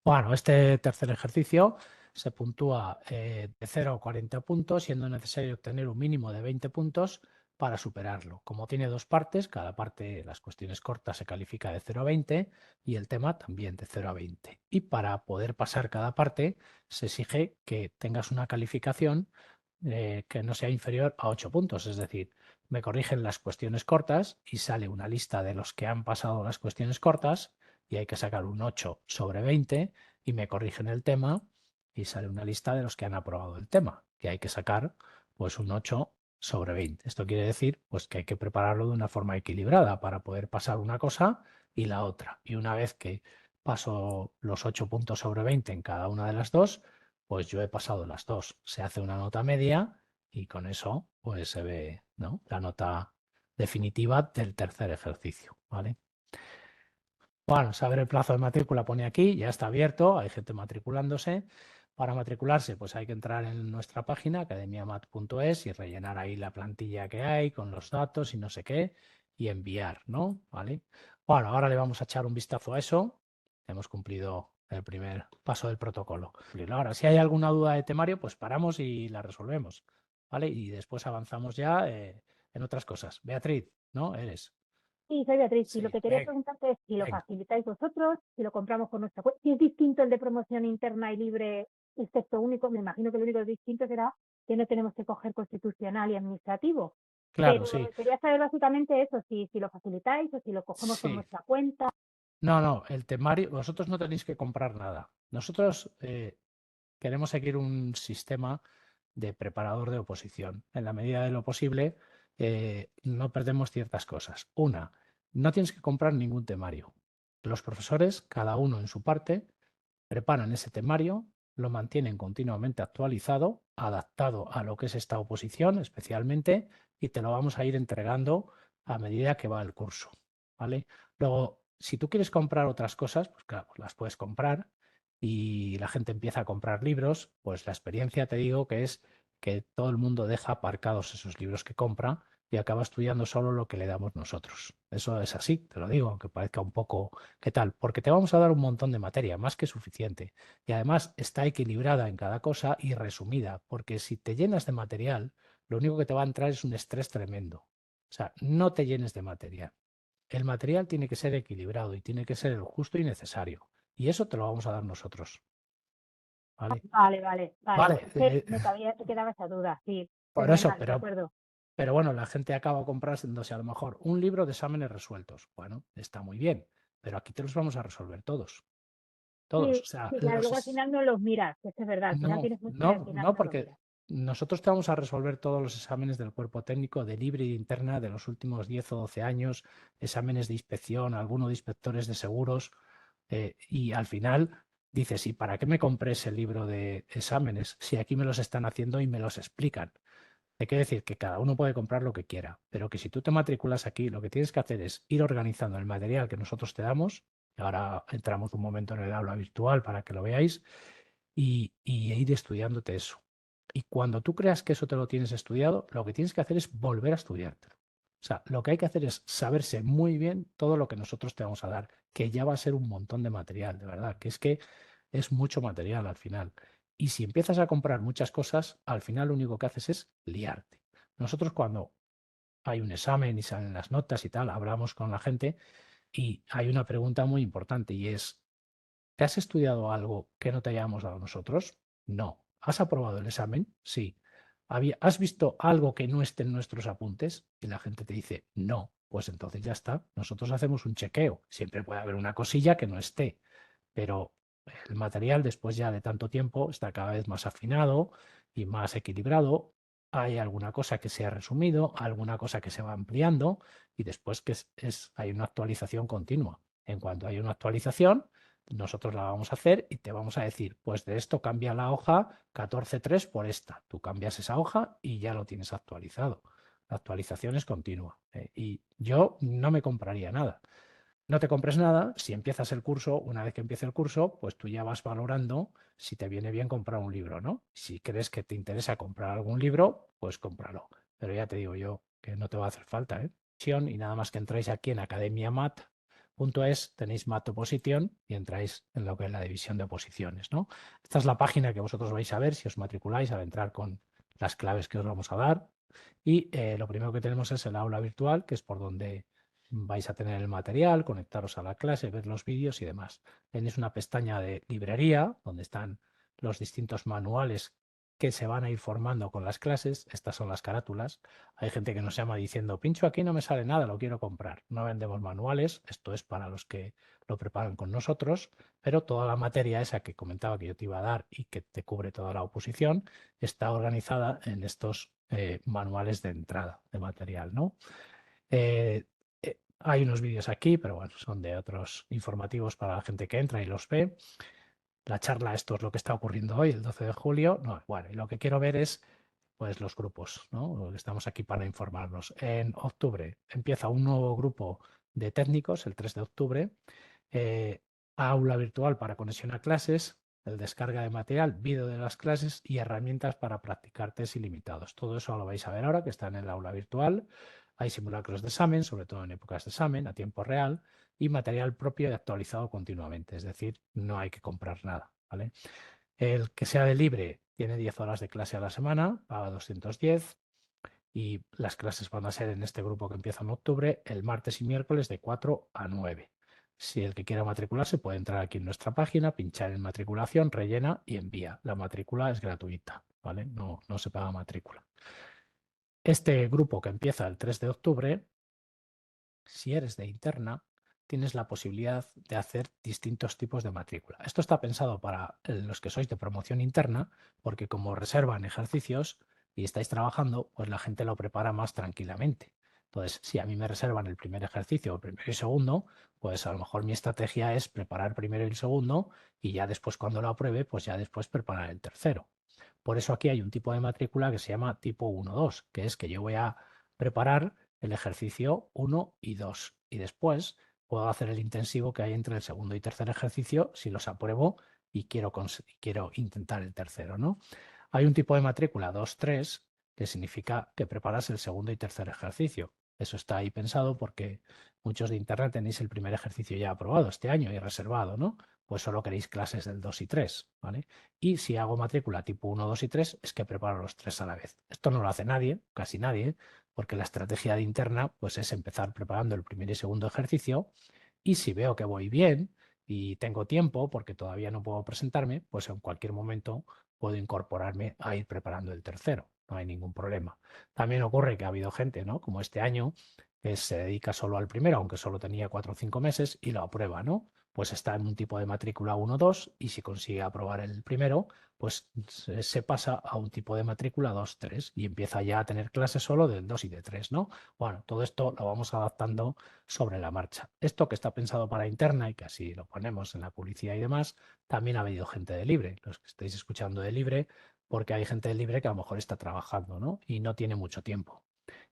Bueno, este tercer ejercicio se puntúa de 0 a 40 puntos, siendo necesario obtener un mínimo de 20 puntos para superarlo. Como tiene dos partes, cada parte, las cuestiones cortas, se califica de 0 a 20 y el tema también de 0 a 20. Y para poder pasar cada parte, se exige que tengas una calificación que no sea inferior a 8 puntos. Es decir, me corrigen las cuestiones cortas y sale una lista de los que han pasado las cuestiones cortas y hay que sacar un 8 sobre 20 y me corrigen el tema y sale una lista de los que han aprobado el tema y hay que sacar pues un 8 sobre 20. Esto quiere decir pues que hay que prepararlo de una forma equilibrada para poder pasar una cosa y la otra. Y una vez que paso los 8 puntos sobre 20 en cada una de las dos, pues yo he pasado las dos. Se hace una nota media y con eso pues se ve, ¿no?, la nota definitiva del tercer ejercicio, ¿vale? Bueno, saber el plazo de matrícula pone aquí, ya está abierto, hay gente matriculándose. Para matricularse, pues hay que entrar en nuestra página, academiamat.es, y rellenar ahí la plantilla que hay con los datos y no sé qué, y enviar, ¿no? ¿Vale? Bueno, ahora le vamos a echar un vistazo a eso. Hemos cumplido el primer paso del protocolo. Ahora, si hay alguna duda de temario, pues paramos y la resolvemos, ¿vale? Y después avanzamos ya en otras cosas. Beatriz, ¿no? Eres. Sí, soy Beatriz. Y lo Sí, que quería venga, preguntarte es si lo venga. facilitáis vosotros, si lo compramos por nuestra cuenta. Si es distinto el de promoción interna y libre, el texto único, me imagino que lo único distinto será que no tenemos que coger constitucional y administrativo. Claro, Pero sí. quería saber básicamente eso, si lo facilitáis o si lo cogemos por Sí. nuestra cuenta. No, no, el temario, vosotros no tenéis que comprar nada. Nosotros queremos seguir un sistema de preparador de oposición. En la medida de lo posible, no perdemos ciertas cosas. Una, no tienes que comprar ningún temario. Los profesores, cada uno en su parte, preparan ese temario, lo mantienen continuamente actualizado, adaptado a lo que es esta oposición especialmente, y te lo vamos a ir entregando a medida que va el curso, ¿vale? Luego, si tú quieres comprar otras cosas, pues claro, pues las puedes comprar y la gente empieza a comprar libros, pues la experiencia te digo que es que todo el mundo deja aparcados esos libros que compra y acaba estudiando solo lo que le damos nosotros. Eso es así, te lo digo, aunque parezca un poco. ¿Qué tal? Porque te vamos a dar un montón de materia, más que suficiente. Y además está equilibrada en cada cosa y resumida, porque si te llenas de material, lo único que te va a entrar es un estrés tremendo. O sea, no te llenes de material. El material tiene que ser equilibrado y tiene que ser el justo y necesario. Y eso te lo vamos a dar nosotros. ¿Vale? Vale. Vale, Es que me quedaba esa duda, sí. por eso, Fenomenal, de acuerdo. pero bueno, la gente acaba comprándose a lo mejor un libro de exámenes resueltos. Bueno, está muy bien, pero aquí te los vamos a resolver todos. Todos. Sí, O sea, sí, claro, luego al final no los miras, eso es verdad, al final no, tienes mucho y al no, final no, no lo porque miras. nosotros te vamos a resolver todos los exámenes del cuerpo técnico de libre y de interna de los últimos 10 o 12 años, exámenes de inspección, algunos de inspectores de seguros, y al final dices, ¿y para qué me compré ese libro de exámenes si aquí me los están haciendo y me los explican? Hay que decir que cada uno puede comprar lo que quiera, pero que si tú te matriculas aquí, lo que tienes que hacer es ir organizando el material que nosotros te damos. Y ahora entramos un momento en el aula virtual para que lo veáis y ir estudiándote eso. Y cuando tú creas que eso te lo tienes estudiado, lo que tienes que hacer es volver a estudiártelo. O sea, lo que hay que hacer es saberse muy bien todo lo que nosotros te vamos a dar, que ya va a ser un montón de material, de verdad, que es mucho material al final. Y si empiezas a comprar muchas cosas, al final lo único que haces es liarte. Nosotros cuando hay un examen y salen las notas y tal, hablamos con la gente y hay una pregunta muy importante y es, ¿te has estudiado algo que no te hayamos dado nosotros? No. ¿Has aprobado el examen? Sí. ¿Has visto algo que no esté en nuestros apuntes? Y la gente te dice, no, pues entonces ya está. Nosotros hacemos un chequeo. Siempre puede haber una cosilla que no esté, pero el material después ya de tanto tiempo está cada vez más afinado y más equilibrado. Hay alguna cosa que se ha resumido, alguna cosa que se va ampliando y después que hay una actualización continua. En cuanto hay una actualización, nosotros la vamos a hacer y te vamos a decir, pues de esto cambia la hoja 14.3 por esta. Tú cambias esa hoja y ya lo tienes actualizado. La actualización es continua. Y yo no me compraría nada. No te compres nada, si empiezas el curso, una vez que empiece el curso, pues tú ya vas valorando si te viene bien comprar un libro, ¿no? Si crees que te interesa comprar algún libro, pues cómpralo. Pero ya te digo yo que no te va a hacer falta, ¿eh? Y nada más que entráis aquí en academiamat.es, tenéis Mat Oposición y entráis en lo que es la división de oposiciones, ¿no? Esta es la página que vosotros vais a ver si os matriculáis al entrar con las claves que os vamos a dar. Y lo primero que tenemos es el aula virtual, que es por donde vais a tener el material, conectaros a la clase, ver los vídeos y demás. Tenéis una pestaña de librería donde están los distintos manuales que se van a ir formando con las clases. Estas son las carátulas. Hay gente que nos llama diciendo, pincho aquí, no me sale nada, lo quiero comprar. No vendemos manuales, esto es para los que lo preparan con nosotros, pero toda la materia esa que comentaba que yo te iba a dar y que te cubre toda la oposición está organizada en estos manuales de entrada de material, ¿no? Eh, Hay unos vídeos aquí, pero bueno, son de otros informativos para la gente que entra y los ve. La charla, esto es lo que está ocurriendo hoy, el 12 de julio. No, bueno, y lo que quiero ver es pues los grupos, ¿no? Estamos aquí para informarnos. En octubre empieza un nuevo grupo de técnicos, el 3 de octubre, eh, aula virtual para conexión a clases, el descarga de material, vídeo de las clases y herramientas para practicar test ilimitados. Todo eso lo vais a ver ahora, que está en el aula virtual. Hay simulacros de examen, sobre todo en épocas de examen, a tiempo real, y material propio y actualizado continuamente, es decir, no hay que comprar nada, ¿vale? El que sea de libre tiene 10 horas de clase a la semana, paga 210 y las clases van a ser en este grupo que empieza en octubre, el martes y miércoles de 4 a 9. Si el que quiera matricularse puede entrar aquí en nuestra página, pinchar en matriculación, rellena y envía. La matrícula es gratuita, ¿vale? No, no se paga matrícula. Este grupo que empieza el 3 de octubre, si eres de interna, tienes la posibilidad de hacer distintos tipos de matrícula. Esto está pensado para los que sois de promoción interna, porque como reservan ejercicios y estáis trabajando, pues la gente lo prepara más tranquilamente. Entonces, si a mí me reservan el primer ejercicio, el primero y segundo, pues a lo mejor mi estrategia es preparar primero y el segundo y ya después cuando lo apruebe, pues ya después preparar el tercero. Por eso aquí hay un tipo de matrícula que se llama tipo 1-2, que es que yo voy a preparar el ejercicio 1 y 2 y después puedo hacer el intensivo que hay entre el segundo y tercer ejercicio si los apruebo y quiero intentar el tercero, ¿no? Hay un tipo de matrícula 2-3 que significa que preparas el segundo y tercer ejercicio. Eso está ahí pensado porque muchos de internet tenéis el primer ejercicio ya aprobado este año y reservado, ¿no? Pues solo queréis clases del 2 y 3, ¿vale? Y si hago matrícula tipo 1, 2 y 3, es que preparo los tres a la vez. Esto no lo hace nadie, casi nadie, porque la estrategia de interna pues, es empezar preparando el primer y segundo ejercicio y si veo que voy bien y tengo tiempo, porque todavía no puedo presentarme, pues en cualquier momento puedo incorporarme a ir preparando el tercero. No hay ningún problema. También ocurre que ha habido gente, ¿no? Como este año, que se dedica solo al primero, aunque solo tenía 4 o 5 meses, y lo aprueba, ¿no? Pues está en un tipo de matrícula 1-2 y si consigue aprobar el primero, pues se pasa a un tipo de matrícula 2-3 y empieza ya a tener clases solo del 2 y de 3, ¿no? Bueno, todo esto lo vamos adaptando sobre la marcha. Esto que está pensado para interna y que así lo ponemos en la publicidad y demás, también ha habido gente de libre, los que estáis escuchando de libre, porque hay gente de libre que a lo mejor está trabajando, ¿no? Y no tiene mucho tiempo.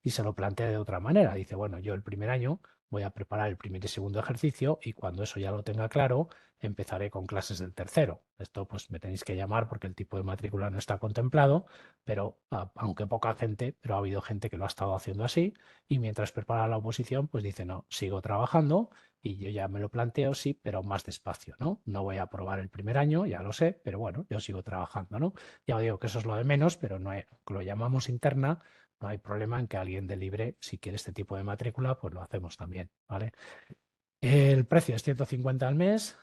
Y se lo plantea de otra manera. Dice, bueno, yo el primer año voy a preparar el primer y segundo ejercicio y cuando eso ya lo tenga claro, empezaré con clases del tercero. Esto pues me tenéis que llamar porque el tipo de matrícula no está contemplado, pero aunque poca gente, pero ha habido gente que lo ha estado haciendo así y mientras prepara la oposición, pues dice, no, sigo trabajando y yo ya me lo planteo, sí, pero más despacio, ¿no? No voy a aprobar el primer año, ya lo sé, pero bueno, yo sigo trabajando, ¿no? Ya os digo que eso es lo de menos, pero no lo llamamos interna, no hay problema en que alguien de libre, si quiere este tipo de matrícula, pues lo hacemos también, ¿vale? El precio es 150 al mes,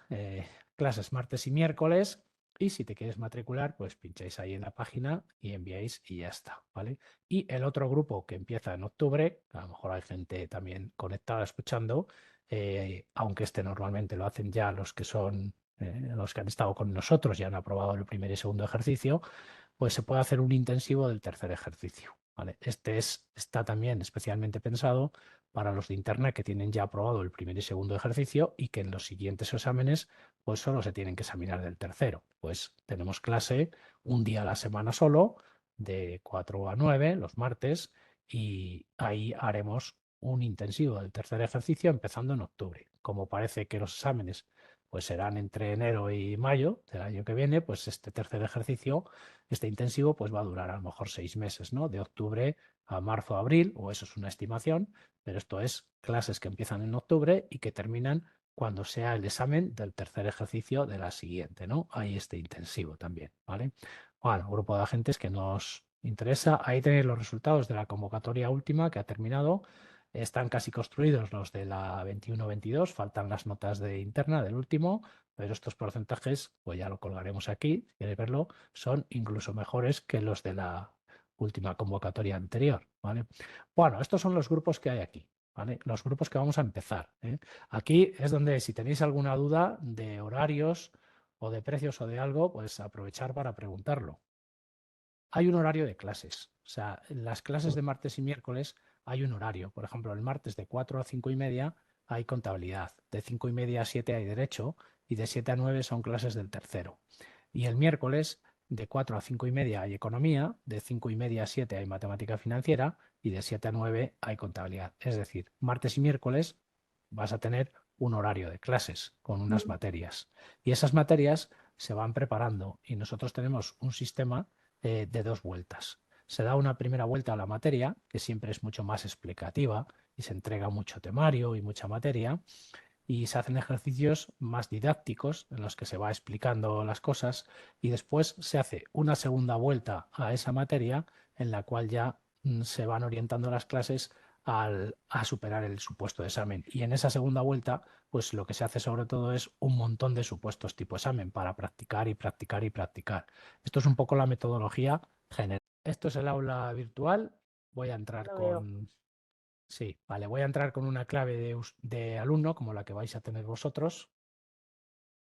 clases martes y miércoles. Y si te quieres matricular, pues pincháis ahí en la página y enviáis y ya está, ¿vale? Y el otro grupo que empieza en octubre, a lo mejor hay gente también conectada escuchando, aunque este normalmente lo hacen ya los que son los que han estado con nosotros y han aprobado el primer y segundo ejercicio, pues se puede hacer un intensivo del tercer ejercicio, ¿vale? Está también especialmente pensado para los de interna que tienen ya aprobado el primer y segundo ejercicio y que en los siguientes exámenes pues solo se tienen que examinar del tercero. Pues tenemos clase un día a la semana solo, de 4 a 9 los martes, y ahí haremos un intensivo del tercer ejercicio empezando en octubre. Como parece que los exámenes pues serán entre enero y mayo del año que viene, pues este tercer ejercicio, este intensivo, pues va a durar a lo mejor 6 meses, ¿no? De octubre a marzo, abril, o eso es una estimación, pero esto es clases que empiezan en octubre y que terminan cuando sea el examen del tercer ejercicio de la siguiente, ¿no? Hay este intensivo también, ¿vale? Bueno, grupo de agentes que nos interesa. Ahí tenéis los resultados de la convocatoria última que ha terminado. Están casi construidos los de la 21-22, faltan las notas de interna del último, pero estos porcentajes, pues ya lo colgaremos aquí, si queréis verlo, son incluso mejores que los de la última convocatoria anterior, ¿vale? Bueno, estos son los grupos que hay aquí, ¿vale? Los grupos que vamos a empezar, ¿eh? Aquí es donde si tenéis alguna duda de horarios o de precios o de algo, pues aprovechar para preguntarlo. Hay un horario de clases. O sea, en las clases de martes y miércoles hay un horario. Por ejemplo, el martes de 4 a 5 y media hay contabilidad. De 5 y media a 7 hay derecho. Y de 7 a 9 son clases del tercero. Y el miércoles de 4 a 5 y media hay economía. De 5 y media a 7 hay matemática financiera. Y de 7 a 9 hay contabilidad. Es decir, martes y miércoles vas a tener un horario de clases con unas materias. Y esas materias se van preparando. Y nosotros tenemos un sistema de 2 vueltas. Se da una primera vuelta a la materia, que siempre es mucho más explicativa y se entrega mucho temario y mucha materia, y se hacen ejercicios más didácticos en los que se va explicando las cosas, y después se hace una segunda vuelta a esa materia en la cual ya se van orientando las clases a superar el supuesto de examen. Y en esa segunda vuelta, pues lo que se hace sobre todo es un montón de supuestos tipo examen para practicar y practicar y practicar. Esto es un poco la metodología general. Esto es el aula virtual. Voy a entrar Lo veo. con... Sí, vale, voy a entrar con una clave de alumno como la que vais a tener vosotros.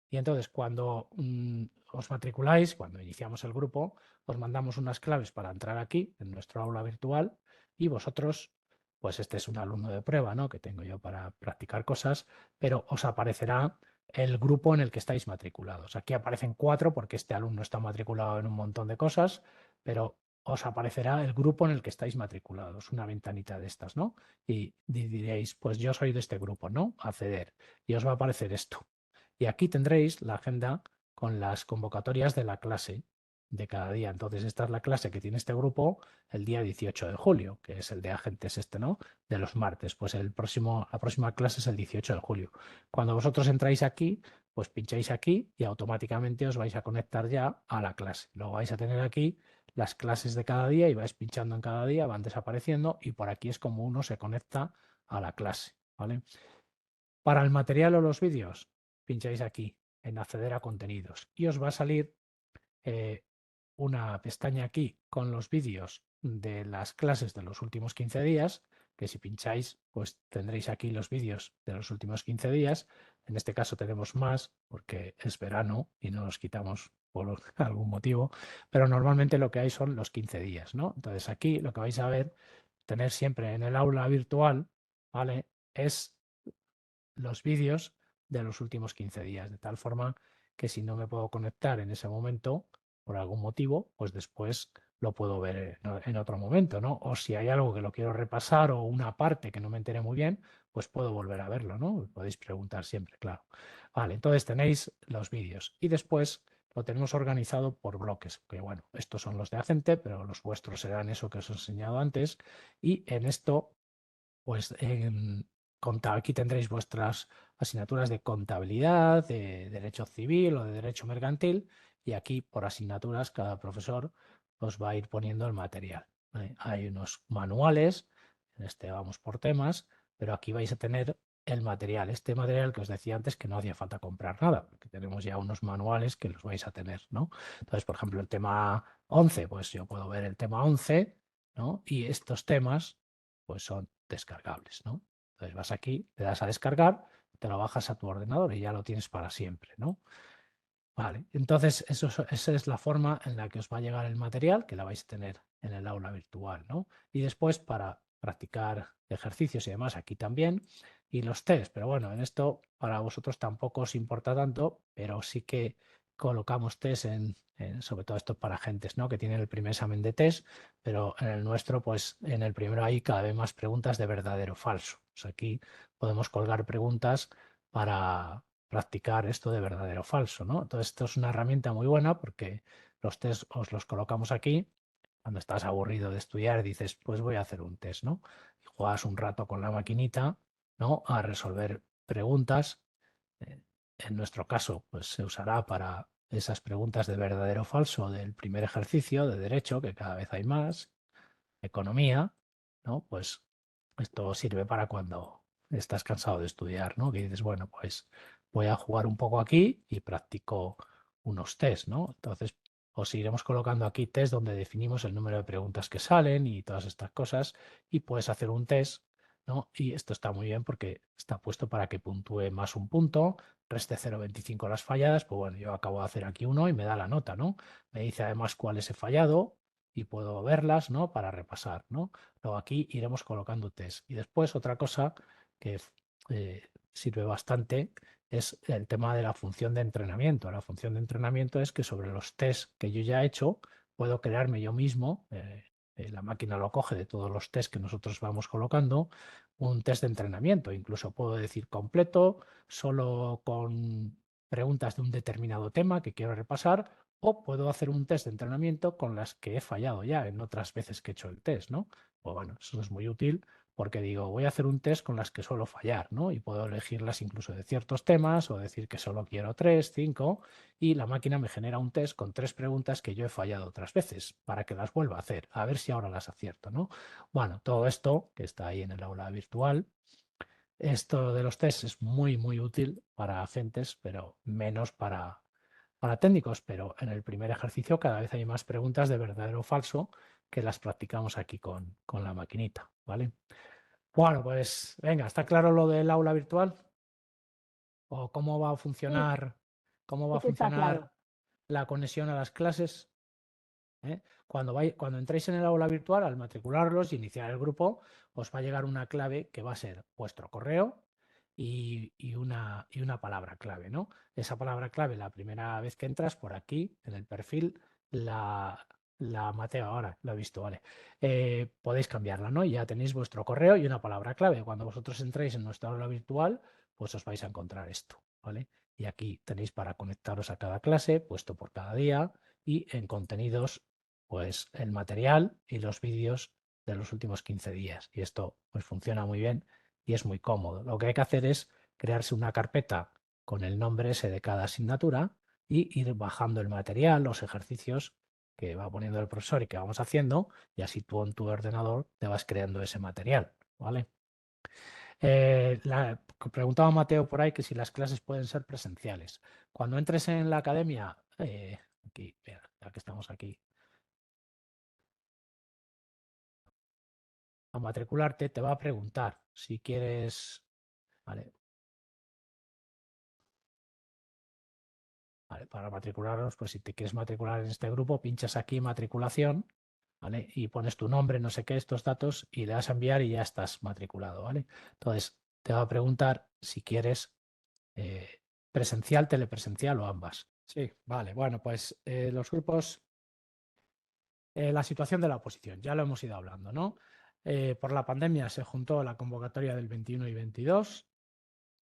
Y entonces cuando os matriculáis, cuando iniciamos el grupo, os mandamos unas claves para entrar aquí en nuestro aula virtual y vosotros, pues este es un alumno de prueba, ¿no? Que tengo yo para practicar cosas, pero os aparecerá el grupo en el que estáis matriculados. Aquí aparecen 4 porque este alumno está matriculado en un montón de cosas, pero os aparecerá el grupo en el que estáis matriculados, una ventanita de estas, ¿no? Y diréis, pues yo soy de este grupo, ¿no? Acceder. Y os va a aparecer esto. Y aquí tendréis la agenda con las convocatorias de la clase de cada día. Entonces, esta es la clase que tiene este grupo el día 18 de julio, que es el de agentes este, ¿no? De los martes. Pues la próxima clase es el 18 de julio. Cuando vosotros entráis aquí, pues pincháis aquí y automáticamente os vais a conectar ya a la clase. Luego vais a tener aquí las clases de cada día y vais pinchando en cada día, van desapareciendo y por aquí es como uno se conecta a la clase, ¿vale? Para el material o los vídeos, pincháis aquí en acceder a contenidos y os va a salir eh, una pestaña aquí con los vídeos de las clases de los últimos 15 días, que si pincháis, pues tendréis aquí los vídeos de los últimos 15 días. En este caso tenemos más porque es verano y no los quitamos por algún motivo, pero normalmente lo que hay son los 15 días, ¿no? Entonces aquí lo que vais a ver, tener siempre en el aula virtual, ¿vale? Es los vídeos de los últimos 15 días, de tal forma que si no me puedo conectar en ese momento, por algún motivo, pues después lo puedo ver en otro momento, ¿no? O si hay algo que lo quiero repasar o una parte que no me enteré muy bien, pues puedo volver a verlo, ¿no? Podéis preguntar siempre, claro. Vale, entonces tenéis los vídeos y después lo tenemos organizado por bloques, que bueno, estos son los de Agente, pero los vuestros serán eso que os he enseñado antes y en esto pues aquí tendréis vuestras asignaturas de contabilidad, de derecho civil o de derecho mercantil y aquí por asignaturas cada profesor os va a ir poniendo el material, ¿vale? Hay unos manuales, en este vamos por temas, pero aquí vais a tener el material, este material que os decía antes que no hacía falta comprar nada, porque tenemos ya unos manuales que los vais a tener, ¿no? Entonces, por ejemplo, el tema 11, pues yo puedo ver el tema 11, ¿no? Y estos temas, pues son descargables, ¿no? Entonces vas aquí, le das a descargar, te lo bajas a tu ordenador y ya lo tienes para siempre, ¿no? Vale, entonces esa es la forma en la que os va a llegar el material, que la vais a tener en el aula virtual, ¿no? Y después para practicar ejercicios y demás aquí también, y los test, pero bueno, en esto para vosotros tampoco os importa tanto, pero sí que colocamos test sobre todo esto para gentes, ¿no? Que tienen el primer examen de test, pero en el nuestro, pues en el primero hay cada vez más preguntas de verdadero o falso. Pues aquí podemos colgar preguntas para practicar esto de verdadero o falso, ¿no? Entonces, esto es una herramienta muy buena porque los test os los colocamos aquí. Cuando estás aburrido de estudiar, dices, pues voy a hacer un test, ¿no? Y juegas un rato con la maquinita, ¿no? A resolver preguntas. Eh, En nuestro caso, pues se usará para esas preguntas de verdadero o falso del primer ejercicio de derecho, que cada vez hay más, economía, ¿no? Pues esto sirve para cuando estás cansado de estudiar, ¿no? Que dices, bueno, pues voy a jugar un poco aquí y practico unos test, ¿no? Entonces, os iremos colocando aquí test donde definimos el número de preguntas que salen y todas estas cosas y puedes hacer un test, ¿no? Y esto está muy bien porque está puesto para que puntúe más un punto, reste 0,25 las falladas, pues bueno, yo acabo de hacer aquí uno y me da la nota, ¿no? Me dice además cuáles he fallado y puedo verlas, ¿no? Para repasar, ¿no? Luego aquí iremos colocando test. Y después otra cosa que sirve bastante es el tema de la función de entrenamiento. La función de entrenamiento es que sobre los test que yo ya he hecho, puedo crearme yo mismo, la máquina lo coge de todos los test que nosotros vamos colocando, un test de entrenamiento. Incluso puedo decir completo, solo con preguntas de un determinado tema que quiero repasar, o puedo hacer un test de entrenamiento con las que he fallado ya en otras veces que he hecho el test, ¿no? Pues bueno, eso es muy útil porque digo, voy a hacer un test con las que suelo fallar, ¿no? Y puedo elegirlas incluso de ciertos temas o decir que solo quiero 3, 5 y la máquina me genera un test con 3 preguntas que yo he fallado otras veces para que las vuelva a hacer, a ver si ahora las acierto, ¿no? Bueno, todo esto que está ahí en el aula virtual, esto de los tests es muy, muy útil para agentes, pero menos para técnicos, pero en el primer ejercicio cada vez hay más preguntas de verdadero o falso que las practicamos aquí con la maquinita, ¿vale? Bueno, pues venga, ¿está claro lo del aula virtual? ¿O Sí, cómo va sí a que está claro. funcionar la conexión a las clases? ¿Eh? Cuando entréis en el aula virtual, al matricularlos y iniciar el grupo, os va a llegar una clave que va a ser vuestro correo y una palabra clave, ¿no? Esa palabra clave, la primera vez que entras por aquí, en el perfil, la Mateo ahora, lo he visto, vale. Podéis cambiarla, ¿no? Y ya tenéis vuestro correo y una palabra clave. Cuando vosotros entréis en nuestra aula virtual, pues os vais a encontrar esto, ¿vale? Y aquí tenéis para conectaros a cada clase, puesto por cada día, y en contenidos pues el material y los vídeos de los últimos 15 días. Y esto pues funciona muy bien y es muy cómodo. Lo que hay que hacer es crearse una carpeta con el nombre ese de cada asignatura y ir bajando el material, los ejercicios que va poniendo el profesor y que vamos haciendo, y así tú en tu ordenador te vas creando ese material, ¿vale? Preguntaba Mateo por ahí que si las clases pueden ser presenciales. Cuando entres en la academia, aquí, mira, ya que estamos aquí, a matricularte, te va a preguntar si quieres, vale, vale, para matricularnos, pues si te quieres matricular en este grupo, pinchas aquí matriculación, ¿vale? Y pones tu nombre, no sé qué, estos datos, y le das a enviar y ya estás matriculado, ¿vale? Entonces, te va a preguntar si quieres presencial, telepresencial o ambas. Sí, vale, bueno, pues los grupos, la situación de la oposición, ya lo hemos ido hablando, ¿no? Por la pandemia se juntó la convocatoria del 21 y 22.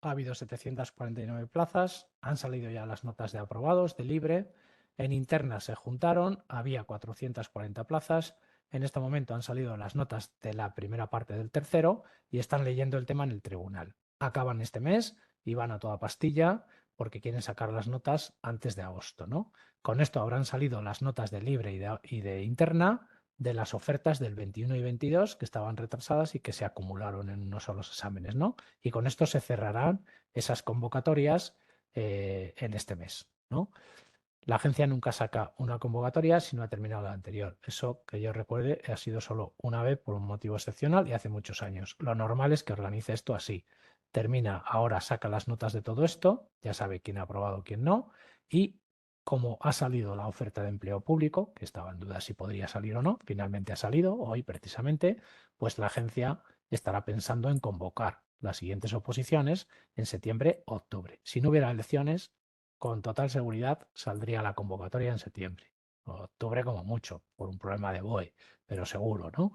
Ha habido 749 plazas, han salido ya las notas de aprobados de libre, en interna se juntaron, había 440 plazas, en este momento han salido las notas de la primera parte del tercero y están leyendo el tema en el tribunal. Acaban este mes y van a toda pastilla porque quieren sacar las notas antes de agosto, ¿no? Con esto habrán salido las notas de libre y de interna, de las ofertas del 21 y 22 que estaban retrasadas y que se acumularon en unos solos exámenes, ¿no? Y con esto se cerrarán esas convocatorias en este mes, ¿no? La agencia nunca saca una convocatoria si no ha terminado la anterior. Eso, que yo recuerde, ha sido solo una vez por un motivo excepcional y hace muchos años. Lo normal es que organice esto así. Termina, ahora saca las notas de todo esto, ya sabe quién ha aprobado, quién no, y como ha salido la oferta de empleo público, que estaba en duda si podría salir o no, finalmente ha salido hoy precisamente, pues la agencia estará pensando en convocar las siguientes oposiciones en septiembre-octubre. Si no hubiera elecciones, con total seguridad saldría la convocatoria en septiembre, o octubre como mucho, por un problema de BOE, pero seguro, ¿no?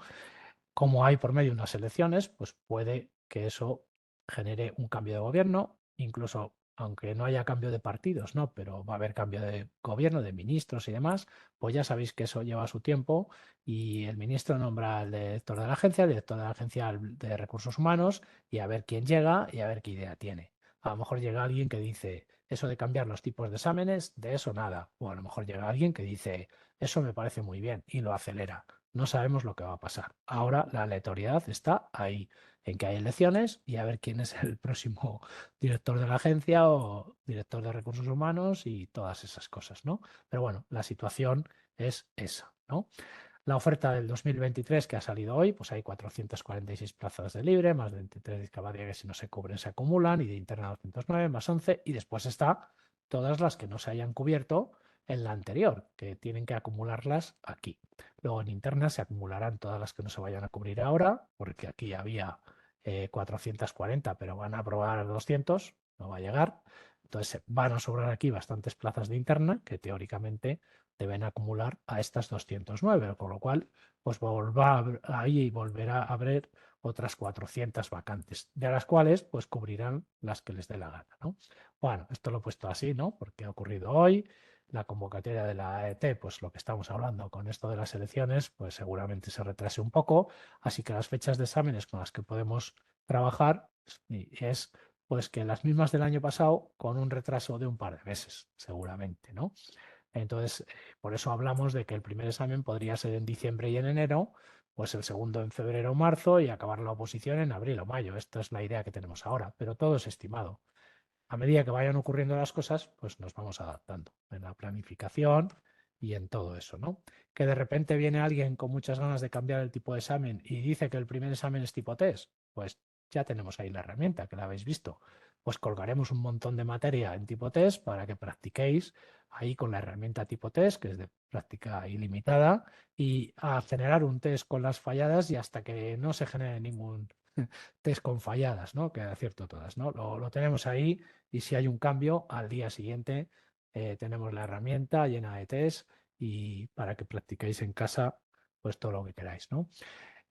Como hay por medio unas elecciones, pues puede que eso genere un cambio de gobierno, incluso aunque no haya cambio de partidos, ¿no? Pero va a haber cambio de gobierno, de ministros y demás, pues ya sabéis que eso lleva su tiempo y el ministro nombra al director de la agencia, el director de la agencia de recursos humanos y a ver quién llega y a ver qué idea tiene. A lo mejor llega alguien que dice, eso de cambiar los tipos de exámenes, de eso nada. O a lo mejor llega alguien que dice, eso me parece muy bien y lo acelera. No sabemos lo que va a pasar. Ahora la aleatoriedad está ahí, en que hay elecciones y a ver quién es el próximo director de la agencia o director de recursos humanos y todas esas cosas, ¿no? Pero bueno, la situación es esa, ¿no? La oferta del 2023 que ha salido hoy, pues hay 446 plazas de libre, más 23 de discapacidad que si no se cubren se acumulan, y de interna 209, más 11, y después está todas las que no se hayan cubierto en la anterior, que tienen que acumularlas aquí. Luego en interna se acumularán todas las que no se vayan a cubrir ahora, porque aquí había 440, pero van a aprobar 200, no va a llegar. Entonces van a sobrar aquí bastantes plazas de interna que teóricamente deben acumular a estas 209, con lo cual pues ahí volverá a haber otras 400 vacantes, de las cuales pues cubrirán las que les dé la gana, ¿no? Bueno, esto lo he puesto así, ¿no? Porque ha ocurrido hoy, la convocatoria de la AET, pues lo que estamos hablando con esto de las elecciones, pues seguramente se retrase un poco, así que las fechas de exámenes con las que podemos trabajar es pues que las mismas del año pasado con un retraso de un par de meses, seguramente, ¿no? Entonces, por eso hablamos de que el primer examen podría ser en diciembre y en enero, pues el segundo en febrero o marzo y acabar la oposición en abril o mayo. Esta es la idea que tenemos ahora, pero todo es estimado. A medida que vayan ocurriendo las cosas, pues nos vamos adaptando en la planificación y en todo eso, ¿no? Que de repente viene alguien con muchas ganas de cambiar el tipo de examen y dice que el primer examen es tipo test, pues ya tenemos ahí la herramienta, que la habéis visto. Pues colgaremos un montón de materia en tipo test para que practiquéis ahí con la herramienta tipo test, que es de práctica ilimitada, y a generar un test con las falladas y hasta que no se genere ningún test con falladas, ¿no? Que acierto todas, ¿no? Lo tenemos ahí y si hay un cambio, al día siguiente tenemos la herramienta llena de test y para que practiquéis en casa pues todo lo que queráis, ¿no?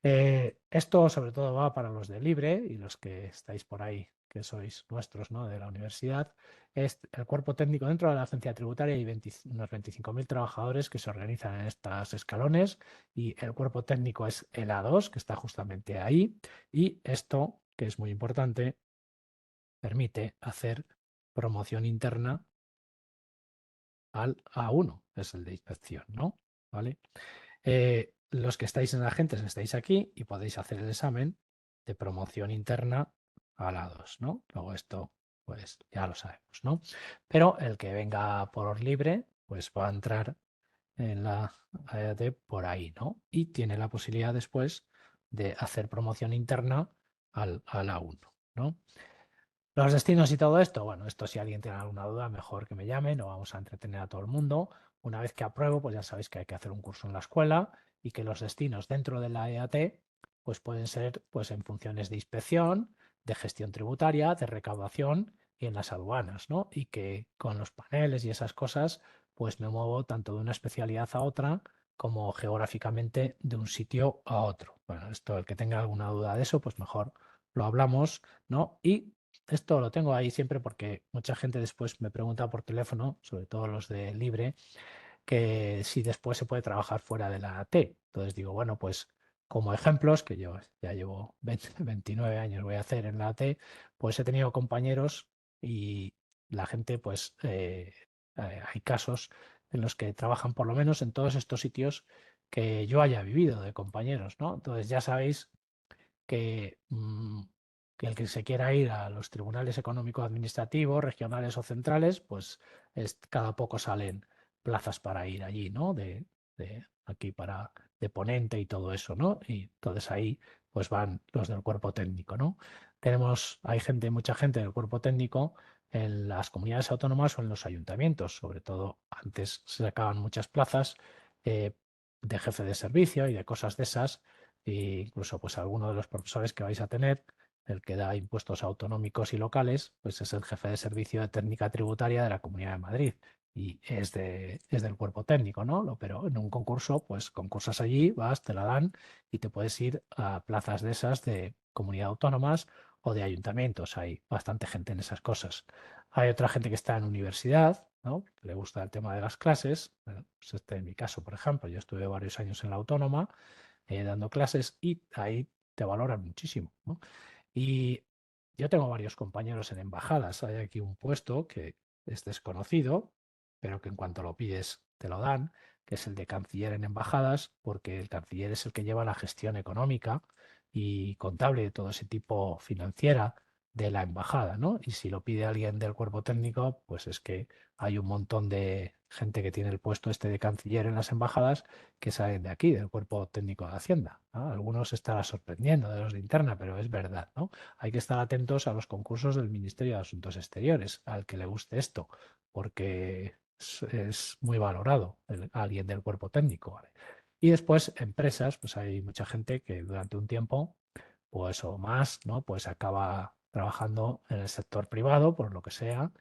Esto sobre todo va para los de libre y los que estáis por ahí, que sois nuestros, ¿no? De la universidad. Es el cuerpo técnico dentro de la agencia tributaria y unos 25.000 trabajadores que se organizan en estos escalones y el cuerpo técnico es el A2, que está justamente ahí. Y esto, que es muy importante, permite hacer promoción interna al A1, es el de inspección, ¿no? ¿Vale? Los que estáis en agentes estáis aquí y podéis hacer el examen de promoción interna a la 2, ¿no? Luego esto, pues ya lo sabemos, ¿no? Pero el que venga por libre, pues va a entrar en la AET por ahí, ¿no? Y tiene la posibilidad después de hacer promoción interna al A1, ¿no? Los destinos y todo esto, bueno, esto si alguien tiene alguna duda, mejor que me llame, no vamos a entretener a todo el mundo. Una vez que apruebo, pues ya sabéis que hay que hacer un curso en la escuela y que los destinos dentro de la EAT, pues pueden ser pues en funciones de inspección, de gestión tributaria, de recaudación y en las aduanas, ¿no? Y que con los paneles y esas cosas, pues me muevo tanto de una especialidad a otra como geográficamente de un sitio a otro. Bueno, esto, el que tenga alguna duda de eso, pues mejor lo hablamos, ¿no? Y esto lo tengo ahí siempre porque mucha gente después me pregunta por teléfono, sobre todo los de libre, que si después se puede trabajar fuera de la T. Entonces digo, bueno, pues como ejemplos, que yo ya llevo 29 años voy a hacer en la T, pues he tenido compañeros y la gente, pues hay casos en los que trabajan por lo menos en todos estos sitios que yo haya vivido de compañeros, ¿no? Entonces ya sabéis que, que el que se quiera ir a los tribunales económico-administrativos, regionales o centrales, pues cada poco salen plazas para ir allí, ¿no? De aquí para de ponente y todo eso, ¿no? Y entonces ahí pues van los del cuerpo técnico, ¿no? Hay gente, mucha gente del cuerpo técnico en las comunidades autónomas o en los ayuntamientos, sobre todo antes se sacaban muchas plazas de jefe de servicio y de cosas de esas, e incluso pues alguno de los profesores que vais a tener, el que da impuestos autonómicos y locales, pues es el jefe de servicio de técnica tributaria de la Comunidad de Madrid y es del cuerpo técnico, ¿no? Pero en un concurso, pues concursas allí, vas, te la dan y te puedes ir a plazas de esas de comunidad autónomas o de ayuntamientos. Hay bastante gente en esas cosas. Hay otra gente que está en universidad, ¿no? Que le gusta el tema de las clases. Bueno, pues este es mi caso, por ejemplo. Yo estuve varios años en la autónoma dando clases y ahí te valoran muchísimo, ¿no? Y yo tengo varios compañeros en embajadas. Hay aquí un puesto que es desconocido, pero que en cuanto lo pides te lo dan, que es el de canciller en embajadas, porque el canciller es el que lleva la gestión económica y contable de todo ese tipo financiera de la embajada, ¿no? Y si lo pide alguien del cuerpo técnico, pues es que hay un montón de gente que tiene el puesto este de canciller en las embajadas que salen de aquí, del cuerpo técnico de Hacienda, ¿no? Algunos se estará sorprendiendo de los de interna, pero es verdad, ¿no? Hay que estar atentos a los concursos del Ministerio de Asuntos Exteriores, al que le guste esto, porque es muy valorado alguien del cuerpo técnico, ¿vale? Y después, empresas, pues hay mucha gente que durante un tiempo, pues o más, ¿no? Pues acaba trabajando en el sector privado, por lo que sea,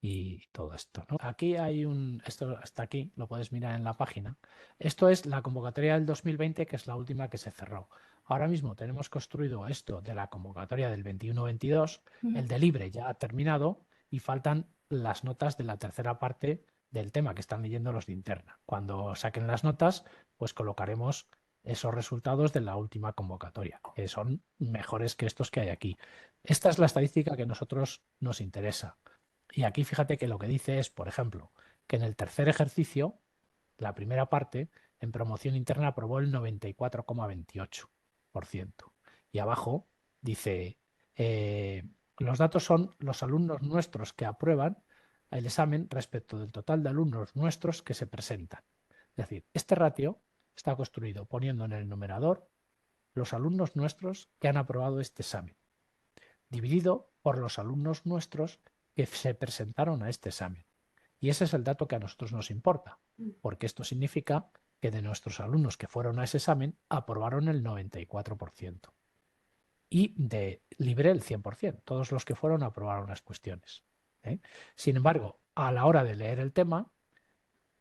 y todo esto, ¿no? Aquí hay esto hasta aquí, lo puedes mirar en la página. Esto es la convocatoria del 2020, que es la última que se cerró. Ahora mismo tenemos construido esto de la convocatoria del 21-22, el de libre ya ha terminado y faltan las notas de la tercera parte del tema que están leyendo los de interna. Cuando saquen las notas, pues colocaremos esos resultados de la última convocatoria, que son mejores que estos que hay aquí. Esta es la estadística que a nosotros nos interesa. Y aquí fíjate que lo que dice es, por ejemplo, que en el tercer ejercicio, la primera parte, en promoción interna aprobó el 94,28%. Y abajo dice, los datos son los alumnos nuestros que aprueban el examen respecto del total de alumnos nuestros que se presentan. Es decir, este ratio está construido poniendo en el numerador los alumnos nuestros que han aprobado este examen, dividido por los alumnos nuestros que se presentaron a este examen. Y ese es el dato que a nosotros nos importa, porque esto significa que de nuestros alumnos que fueron a ese examen aprobaron el 94% y de libre el 100%. Todos los que fueron aprobaron las cuestiones, ¿eh? Sin embargo, a la hora de leer el tema,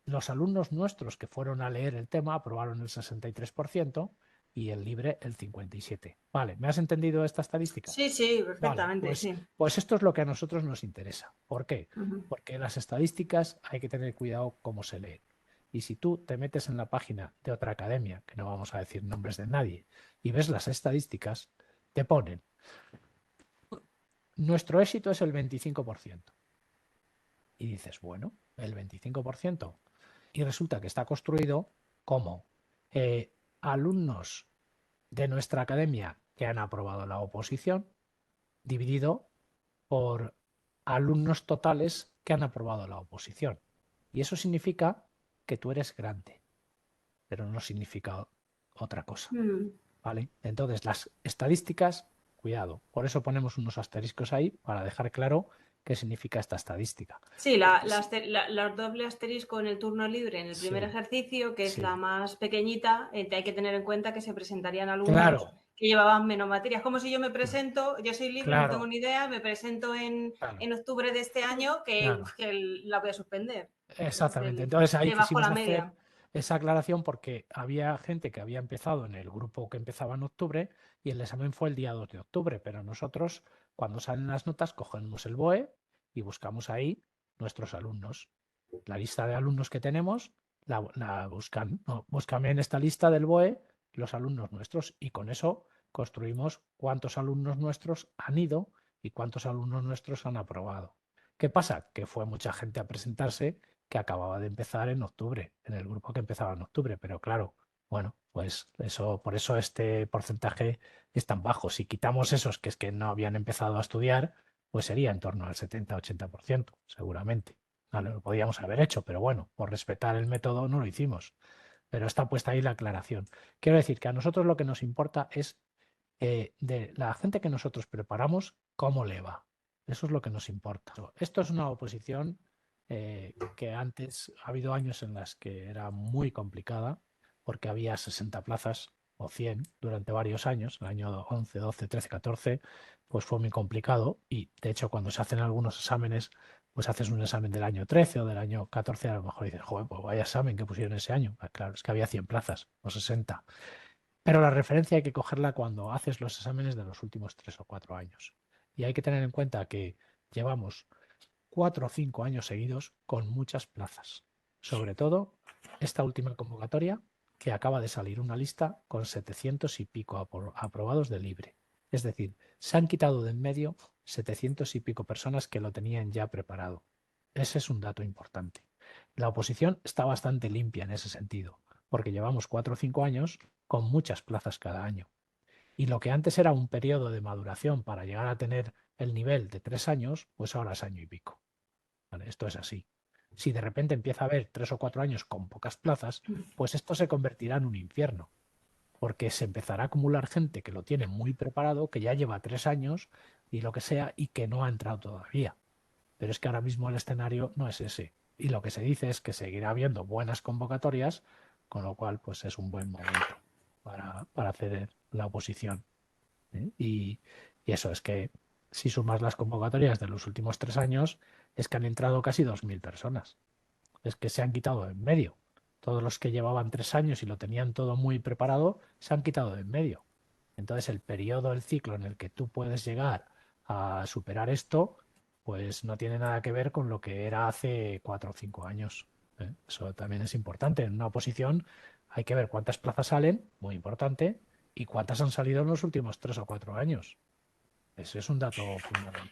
los alumnos nuestros que fueron a leer el tema aprobaron el 63% y el libre el 57%. Vale, ¿me has entendido esta estadística? Sí, sí, Vale, perfectamente, sí. pues esto es lo que a nosotros nos interesa. ¿Por qué? Ujú. Porque las estadísticas hay que tener cuidado cómo se leen. Y si tú te metes en la página de otra academia, que no vamos a decir nombres de nadie, y ves las estadísticas, te ponen, nuestro éxito es el 25%. Y dices, bueno, el 25%. Y resulta que está construido como alumnos de nuestra academia que han aprobado la oposición, dividido por alumnos totales que han aprobado la oposición. Y eso significa que tú eres grande, pero no significa otra cosa. ¿Vale? Entonces, las estadísticas, cuidado, por eso ponemos unos asteriscos ahí para dejar claro qué significa esta estadística. Sí, la doble asterisco en el turno libre en el primer Sí, ejercicio, que es sí. la más pequeñita, hay que tener en cuenta que se presentarían alumnos Claro, que llevaban menos materias. Como si yo me presento, yo soy libre, no tengo claro, ni idea, me presento en claro, octubre de este año claro. que la voy a suspender. Exactamente. Entonces ahí Me bajo quisimos la hacer media. esa aclaración porque había gente que había empezado en el grupo que empezaba en octubre y el examen fue el día 2 de octubre, pero nosotros cuando salen las notas cogemos el BOE y buscamos ahí nuestros alumnos. La lista de alumnos que tenemos la buscan, no, búscame en esta lista del BOE los alumnos nuestros y con eso construimos cuántos alumnos nuestros han ido y cuántos alumnos nuestros han aprobado. ¿Qué pasa? Que fue mucha gente a presentarse que acababa de empezar en octubre, en el grupo que empezaba en octubre, pero claro, Bueno, pues eso, por eso este porcentaje es tan bajo. Si quitamos esos que es que no habían empezado a estudiar, pues sería en torno al 70-80%, seguramente. Vale, lo podíamos haber hecho, pero bueno, por respetar el método no lo hicimos. Pero está puesta ahí la aclaración. Quiero decir que a nosotros lo que nos importa es de la gente que nosotros preparamos, cómo le va. Eso es lo que nos importa. Esto es una oposición que antes ha habido años en las que era muy complicada porque había 60 plazas o 100 durante varios años, el año 11, 12, 13, 14, pues fue muy complicado y de hecho cuando se hacen algunos exámenes, pues haces un examen del año 13 o del año 14, a lo mejor dices, joder, pues vaya examen que pusieron ese año. Claro, es que había 100 plazas o 60. Pero la referencia hay que cogerla cuando haces los exámenes de los últimos 3 o 4 años. Y hay que tener en cuenta que llevamos 4 o 5 años seguidos con muchas plazas. Sobre todo esta última convocatoria, que acaba de salir una lista con 700 y pico aprobados de libre. Es decir, se han quitado de en medio 700 y pico personas que lo tenían ya preparado. Ese es un dato importante. La oposición está bastante limpia en ese sentido, porque llevamos 4 o 5 años con muchas plazas cada año. Y lo que antes era un periodo de maduración para llegar a tener el nivel de 3 años, pues ahora es año y pico. ¿Vale? Esto es así. Si de repente empieza a haber 3 o 4 años con pocas plazas, pues esto se convertirá en un infierno, porque se empezará a acumular gente que lo tiene muy preparado, que ya lleva 3 años y lo que sea, y que no ha entrado todavía. Pero es que ahora mismo el escenario no es ese. Y lo que se dice es que seguirá habiendo buenas convocatorias, con lo cual pues es un buen momento para hacer la oposición. ¿Eh? Y eso es que si sumas las convocatorias de los últimos 3 años, es que han entrado casi 2.000 personas. Es que se han quitado de en medio. Todos los que llevaban 3 años y lo tenían todo muy preparado, se han quitado de en medio. Entonces el periodo, el ciclo en el que tú puedes llegar a superar esto, pues no tiene nada que ver con lo que era hace 4 o 5 años. ¿Eh? Eso también es importante. En una oposición hay que ver cuántas plazas salen, muy importante, y cuántas han salido en los últimos 3 o 4 años. Ese es un dato fundamental.